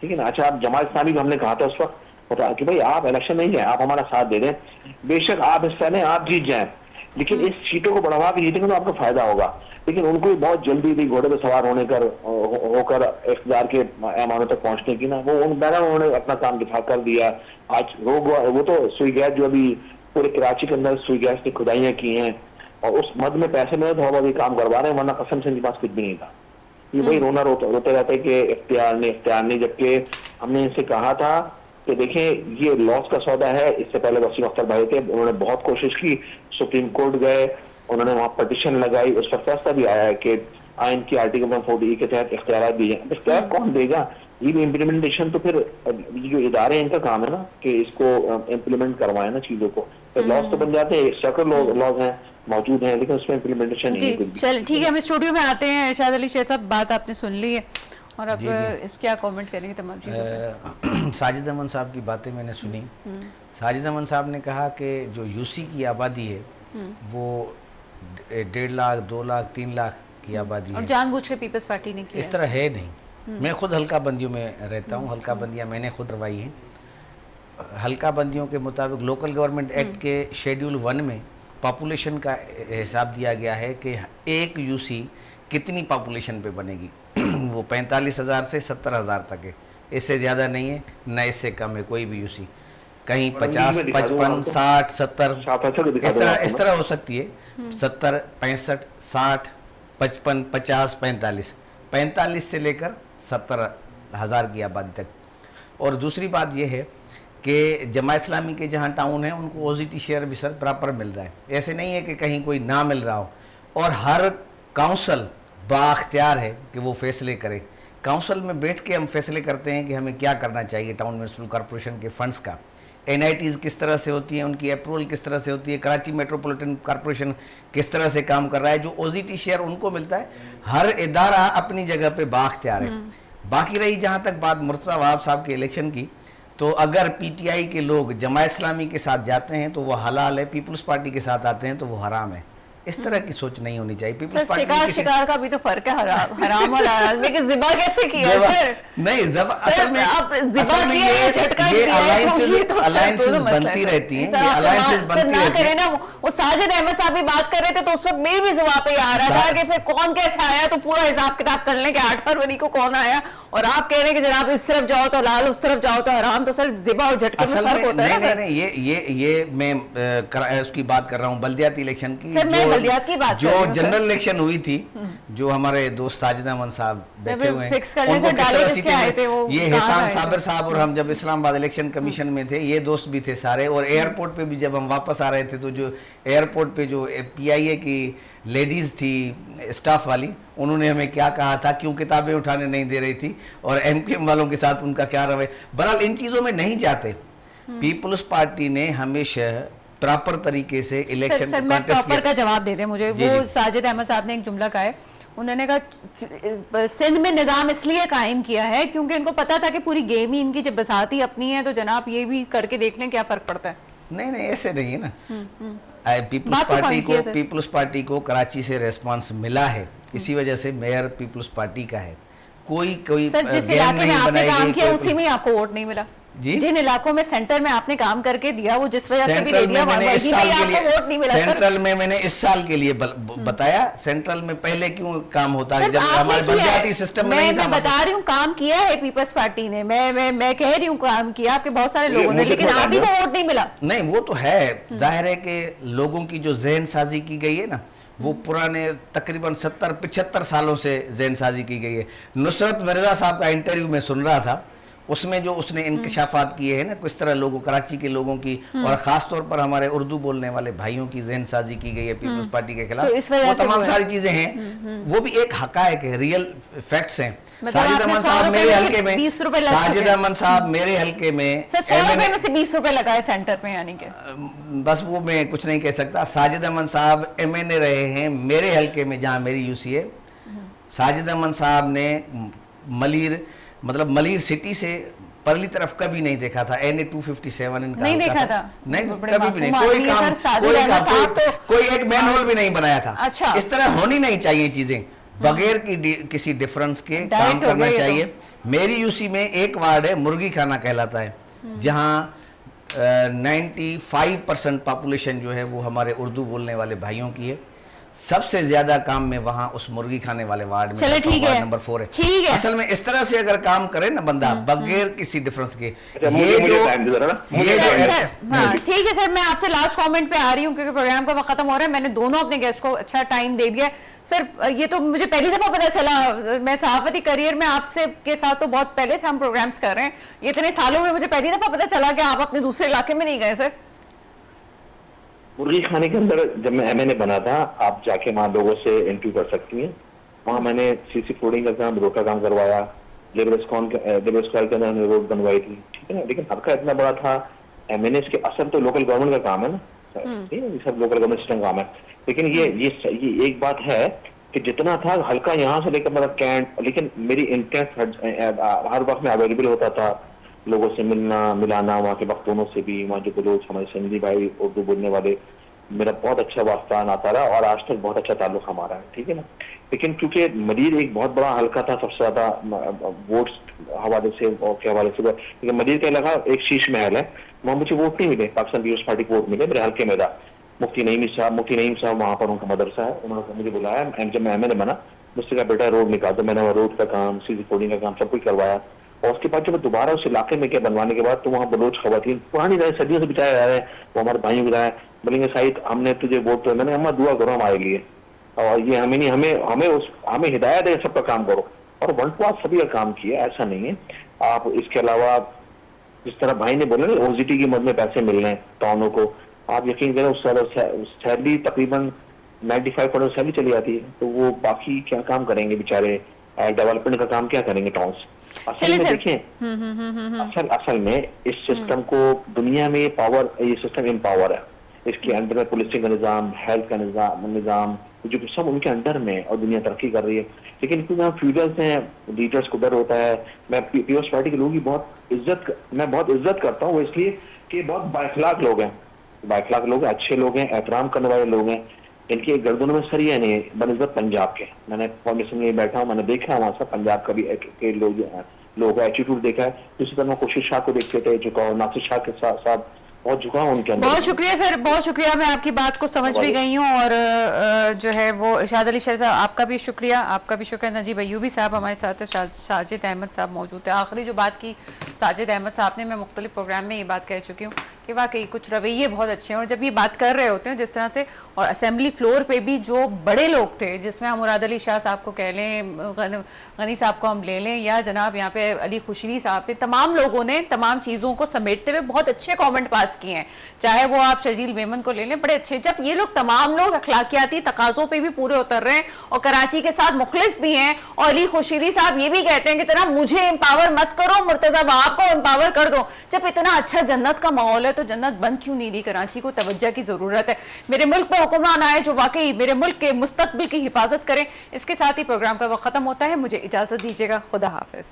ठीक है ना। अच्छा, आप जमात इस्लामी को हमने कहा था उस वक्त कि भाई आप इलेक्शन नहीं जाए, आप हमारा साथ दे दें, बेशक आप हिस्सा लें, आप जीत जाएं, लेकिन इस सीटों को बढ़वा के जीतेंगे तो आपको फायदा होगा। लेकिन उनको बहुत जल्दी थी घोड़े पर सवार होकर इख्तियार के ऐमानों तक पहुंचने की ना, वो उन्होंने अपना काम दिखा कर दिया। आज वो तो सुई गैस, जो अभी पूरे कराची के अंदर सुई गैस की खुदाइयां की हैं और उस मद में पैसे में थोड़ा बहुत काम करवा रहे हैं, वरना कसम से इनके पास कुछ भी नहीं था। ये वही रोते रहते कि इख्तियार नहीं, जबकि हमने इनसे कहा था कि देखें ये लॉस का सौदा है। इससे पहले वसीम अख्तर भाई थे, उन्होंने बहुत कोशिश की, सुप्रीम कोर्ट गए, उन्होंने वहां पटिशन लगाई, उस पर फैसला भी आया है कि आइन की आर्टिकल 140 के तहत इख्तियार दिए जाए। इख्तियार कौन देगा? ये भी इम्प्लीमेंटेशन तो फिर जो इदारे हैं इनका काम है ना कि इसको इम्प्लीमेंट करवाए ना चीजों को। फिर लॉस तो बन जाते हैं, सेक्टर लॉज हैं मौजूद हैं, लेकिन उसमें इम्प्लीमेंटेशन नहीं है। चल ठीक है, हम स्टूडियो में आते हैं। इरशाद अली शेख साहब, बात आपने सुन ली है और अब इस क्या कमेंट करेंगे तमाम चीज़ों? साजिद अमन साहब की बातें मैंने सुनी। साजिद अमन साहब ने कहा कि जो यूसी की आबादी है वो 1.5 लाख, 2 लाख, 3 लाख की आबादी है, और जानबूझ के पीपल्स पार्टी ने किया। इस तरह है नहीं। मैं खुद हल्का बंदियों में रहता हूँ, हल्का बंदियाँ मैंने खुद करवाई हैं। हल्का बंदियों के मुताबिक लोकल गवर्नमेंट एक्ट के शेड्यूल 1 में पॉपुलेशन का हिसाब दिया गया है कि एक यूसी कितनी पॉपुलेशन पे बनेगी। वो 45,000 से 70,000 तक है इससे ज़्यादा नहीं है, न इससे कम है कोई भी यूसी। कहीं मैडम, 50, मैं दिखा दूंगा 55, आपको। 60, 70 शाफा को दिखा इस दूंगा तरह आपको इस मैं। तरह हो सकती है। 70, 65, 60, 55, 50, 45, 45 से लेकर 70,000 की आबादी तक। और दूसरी बात यह है कि जमा इस्लामी के जहाँ टाउन है उनको ओजीटी शेयर भी सर प्रॉपर मिल रहा है, ऐसे नहीं है कि कहीं कोई ना मिल रहा हो। और हर काउंसिल बाख्तियार है कि वो फैसले करे। काउंसिल में बैठ के हम फैसले करते हैं कि हमें क्या करना चाहिए टाउन म्यूनसिपल कॉरपोरेशन के फंड्स का, एनआईटीज़ किस तरह से होती हैं, उनकी अप्रूवल किस तरह से होती है, कराची मेट्रोपॉलिटन कॉरपोरेशन किस तरह से काम कर रहा है, जो ओजीटी शेयर उनको मिलता है। हर इदारा अपनी जगह पे बाख्तियार है। बाकी रही जहाँ तक बात मुर्तज़ा वहाब साहब के इलेक्शन की, तो अगर पीटीआई के लोग जमा इस्लामी के साथ जाते हैं तो वो हलाल है, पीपल्स पार्टी के साथ आते हैं तो वो हराम है। इस तरह की सोच नहीं होनी चाहिए। पीपल्स पार्टी शिकार शिकार का भी तो फर्क है, हराम और हलाल में। कि ज़िबा कैसे किया सर? नहीं, जब असल में आप ज़िबा किया या झटका ये दिया है, तो ये तो अलायंसेस दोनों मसले बनती हैं। रहती हैं, सर, ये आप तो अलायंसेस बात बनती ना रहती करें हैं। ना। वो साजिद अहमद साहब भी बात कर रहे थे तो उस वक्त मेरे भी जुबान पे आ रहा था कि फिर कौन कैसे आया, तो पूरा हिसाब किताब कर लें कि 8 फरवरी को कौन आया। और आप कह रहे हैं कि जनाब इस तरफ जाओ तो लाल, उस तरफ जाओ तो हराम। तो सर ज़िबा और झटके में असल फर्क में होता है ना सर? नहीं, ये मैं उसकी बात कर रहा हूँ, बल्दियाती इलेक्शन की। सर, मैं बल्दियात की बात कर जो रही हूँ, सर। जनरल इलेक्शन हुई थी, जो हमारे दोस्त साजिद अमन साहब बैठे हुए हैं, फिक्स करने उनको से किस डाले तरह किसके सीटें आए थे, मिली? वो ये कहाँ हिसान आए थे? साबिर साहब और हम जब इस्लामाबाद इलेक्शन कमीशन में थे, ये दोस्त भी थे सारे। और एयरपोर्ट पे भी जब हम वापस आ रहे थे तो जो एयरपोर्ट पे जो पीआईए की लेडीज़ थी स्टाफ वाली, उन्होंने हमें क्या कहा था, क्यों किताबें उठाने नहीं दे रही थी, और एमपीएम वालों के साथ उनका क्या रवैया। बहरहाल इन चीज़ों में नहीं जाते। पीपल्स पार्टी ने हमेशा प्रॉपर तरीके से इलेक्शन सर, मैं प्रॉपर का जवाब दे दें मुझे। जी, वो जी। साजिद अहमद साहब ने एक जुमला कहा है, उन्होंने कहा सिंध में निज़ाम इसलिए कायम किया है क्योंकि इनको पता था कि पूरी गेम ही इनकी जब बसाती अपनी है, तो जनाब ये भी करके देख लें क्या फर्क पड़ता है। नहीं, ऐसे नहीं है ना। बात तो पॉइंट की है सर। पीपल्स पार्टी को कराची से रेस्पॉन्स मिला है, इसी वजह से मेयर पीपल्स पार्टी का है। कोई सर, जिस गैंग इलाके में नहीं आपने बनाई काम गई, किया कोई- उसी में ही आपको वोट नहीं मिला। जी? जिन इलाकों में सेंटर में आपने काम करके दिया, वो जिस वजह से भी दे सेंट्रल दिया, में मैंने इस वहीं साल पे के आपको वोट नहीं लिए मिला सर। सेंट्रल में मैंने इस साल के लिए बताया। सेंट्रल में पहले क्यों काम होता है सर, जब आपने हमारे किया है। बलदियाती सिस्टम में नहीं था। मैं बता रही हूँ काम किया है पीपल्स पार्टी ने। मैं कह रही हूँ काम किया आपके बहुत सारे लोगों ने, मुझे लेकिन बता आप ही दो। को वोट नहीं मिला। नहीं, वो तो है, जाहिर है कि लोगों की जो जहन साजी की गई है ना, वो पुराने तकरीबन 70-75 सालों से जहन साजी की गई है। नुसरत मिर्ज़ा साहब का इंटरव्यू में सुन रहा था, उसमें जो उसने इंकशाफात किए हैं ना, किस तरह लोगों, कराची के लोगों की और ख़ास तौर पर हमारे उर्दू बोलने वाले भाइयों की जहन साजी की गई है पीपल्स पार्टी के खिलाफ, तो इस वजह वो से तमाम वो है। सारी चीज़ें हैं, वो भी एक हकायक है, रियल फैक्ट्स हैं। मतलब साजिद आपने अमन 100 साहब रुपए मेरे में से हल्के में 20 रुपए लग साजिद चुके हैं। अमन साहब मेरे हल्के में सर, 100 रुपए MNA में से 20 रुपए लगाए सेंटर में, यानी कि बस वो मैं कुछ नहीं कह सकता। साजिद अमन साहब MNA रहे हैं मेरे हल्के में जहाँ मेरी यूसी है। साजिद अमन साहब ने मलीर, मतलब मलीर सिटी से परली तरफ कभी नहीं देखा था। NA 257 इनका नहीं हल्का देखा था? नहीं, बड़े कभी भी नहीं। मासूम कोई आदमी है काम, सर, साजिद कोई अहमद काम, साहब तो- कोई एक मैनहोल भी नहीं बनाया था। अच्छा। इस तरह होनी नहीं चाहिए चीजें, बगैर किसी डिफरेंस के काम डायरेक्ट हो करना गया ये तो। चाहिए। मेरी यूसी में एक वार्ड है मुर्गी खाना कहलाता है, जहाँ 95% पॉपुलेशन जो है वो हमारे उर्दू बोलने वाले भाइयों की है। सबसे ज्यादा काम में वहाँ उस मुर्गी खाने वाले वार्ड में चलो करता हूँ, ठीक है, वार्ड नंबर 4 है। ठीक है। असल में इस तरह से अगर काम करे ना बंदा बगैर किसी डिफरेंस के, अच्छा, मुझे टाइम दे जरा ना, मुझे ये जो सर, है- सर, हाँ ठीक है सर, मैं आपसे लास्ट कमेंट पे आ रही हूँ क्योंकि प्रोग्राम का वक्त खत्म हो रहा है। मैंने दोनों अपने गेस्ट को अच्छा टाइम दे दिया सर। ये तो मुझे पहली दफा पता चला, मैं सहाफती करियर में आपसे के साथ तो बहुत पहले से हम प्रोग्राम्स कर रहे हैं, ये इतने सालों में मुझे पहली दफा पता चला कि आप अपने दूसरे इलाके में नहीं गए सर। मुर्गी खाने के अंदर जब मैं MNA बना था, आप जाके वहाँ लोगों से इंटरव्यू कर सकती हैं। वहाँ मैंने CC कोडिंग का काम, रोड का काम करवाया, लेबर स्क्वायर के अंदर हमने रोड बनवाई थी, ठीक है ना। लेकिन हल्का इतना बड़ा था, MNA के असर तो लोकल गवर्नमेंट का काम है ना, ये सब लोकल गवर्नमेंट सिस्टम काम है। लेकिन ये एक बात है कि जितना था हल्का यहाँ से लेकर मतलब कैंट, लेकिन मेरी इंटेंस हर वक्त में अवेलेबल होता था, लोगों से मिलाना, वहाँ के वक्तों से भी, वहाँ जो लोग हमारे सिंधी भाई उर्दू बोलने वाले, मेरा बहुत अच्छा वास्ता आता रहा और आज तक बहुत अच्छा ताल्लुक हमारा है, ठीक है ना। लेकिन क्योंकि मदीर एक बहुत बड़ा हल्का था, सबसे ज्यादा वोट्स हवाले से और के हवाले से, लेकिन मदीर का इलाका एक शीश महल है, वहाँ मुझे वोट नहीं मिले, पाकिस्तान पीपल्स पार्टी को वोट मिले मेरे हल्के में था। मुफ्ती नईम साहब वहाँ पर उनका मदरसा है, उन्होंने मुझे बुलाया, जब मैं MNA बना, मुझसे कहा बेटा रोड निकाल दो। मैंने वो रोड का काम, CC कोडिंग का काम सब कुछ करवाया। और उसके बाद जब दोबारा उस इलाके में क्या बनवाने के बाद तो वहाँ बलोच खवातीन पुरानी रहे सदियों से बिताए जा रहे हैं, वो हमारे भाइयों की रहा है, बोलेंगे साइद हमने तुझे वोट तो मैंने अम्मा दुआ करो हमारे लिए, और ये हमें नहीं, हमें हिदायत है सबका काम करो, और वन टू आज सभी का काम किया, ऐसा नहीं है। आप इसके अलावा जिस तरह भाई ने बोला ना ओजीटी की मद में पैसे मिल रहे हैं टाउनों को, आप यकीन करें उस सैलरी तकरीबन 95% सैलरी चली जाती है, तो वो बाकी क्या काम करेंगे बेचारे, डेवलपमेंट का काम क्या करेंगे टाउन्स। असल में देखें, असल में इस सिस्टम को दुनिया में पावर, ये सिस्टम एम्पावर है, इसके अंडर में पुलिसिंग का निज़ाम, हेल्थ का निज़ाम जो सब उनके अंडर में, और दुनिया तरक्की कर रही है। लेकिन क्योंकि हम फ्यूडल्स हैं, लीडर्स को डर होता है। मैं पीपल्स पार्टी के लोगों की मैं बहुत इज्जत करता हूँ, वो इसलिए कि बहुत बाइखलाक लोग हैं, अच्छे लोग हैं, एहतराम करने वाले लोग हैं, इनके गर्दनों में सरिया नहीं है बनस्बत पंजाब के। मैंने फॉर्मेशन में बैठा हूँ, मैंने देखा वहाँ से पंजाब का भी के लोगों का एटीट्यूड देखा है। दूसरी तरफ खुर्शीद शाह को देखते थे, झुकाव नासिर शाह के साथ बहुत झुकाव उनके अंदर। बहुत शुक्रिया सर, बहुत शुक्रिया, मैं आपकी बात को समझ भी गई हूँ। और जो है वो इरशाद अली शरीफ साहब, आपका भी शुक्रिया। नजीब अय्यूबी साहब हमारे साथ, साजिद अहमद साहब मौजूद है। आखिरी जो बात की साजिद अहमद साहब ने, मैं मुख्तलिफ प्रोग्राम में ये बात कह चुकी हूँ कि वाकई कुछ रवैये बहुत अच्छे हैं, और जब ये बात कर रहे होते हैं जिस तरह से, और असेंबली फ्लोर पे भी जो बड़े लोग थे, जिसमें हम मुराद अली शाह साहब को कह लें, गनी साहब को हम ले लें, या जनाब यहाँ पे अली खुशरी साहब पे, तमाम लोगों ने तमाम चीज़ों को समेटते हुए बहुत अच्छे कमेंट पास किए हैं। चाहे वो आप शर्जील मेमन को ले लें, बड़े अच्छे। जब ये लोग तमाम लोग अखलाकियाती तकाजों पे भी पूरे उतर रहे हैं और कराची के साथ मुखलिस भी हैं, और अली खुशरी साहब ये भी कहते हैं कि जनाब मुझे एम्पावर मत करो, मुर्तजा आपको एम्पावर कर दो। जब इतना अच्छा जन्नत का माहौल है तो जन्नत बंद क्यों नहीं ली? कराची को तवज्जो की जरूरत है। मेरे मुल्क में हुक्मरान आए जो वाकई मेरे मुल्क के मुस्तकबिल की हिफाजत करें। इसके साथ ही प्रोग्राम का वक्त खत्म होता है, मुझे इजाजत दीजिएगा। खुदा हाफिज।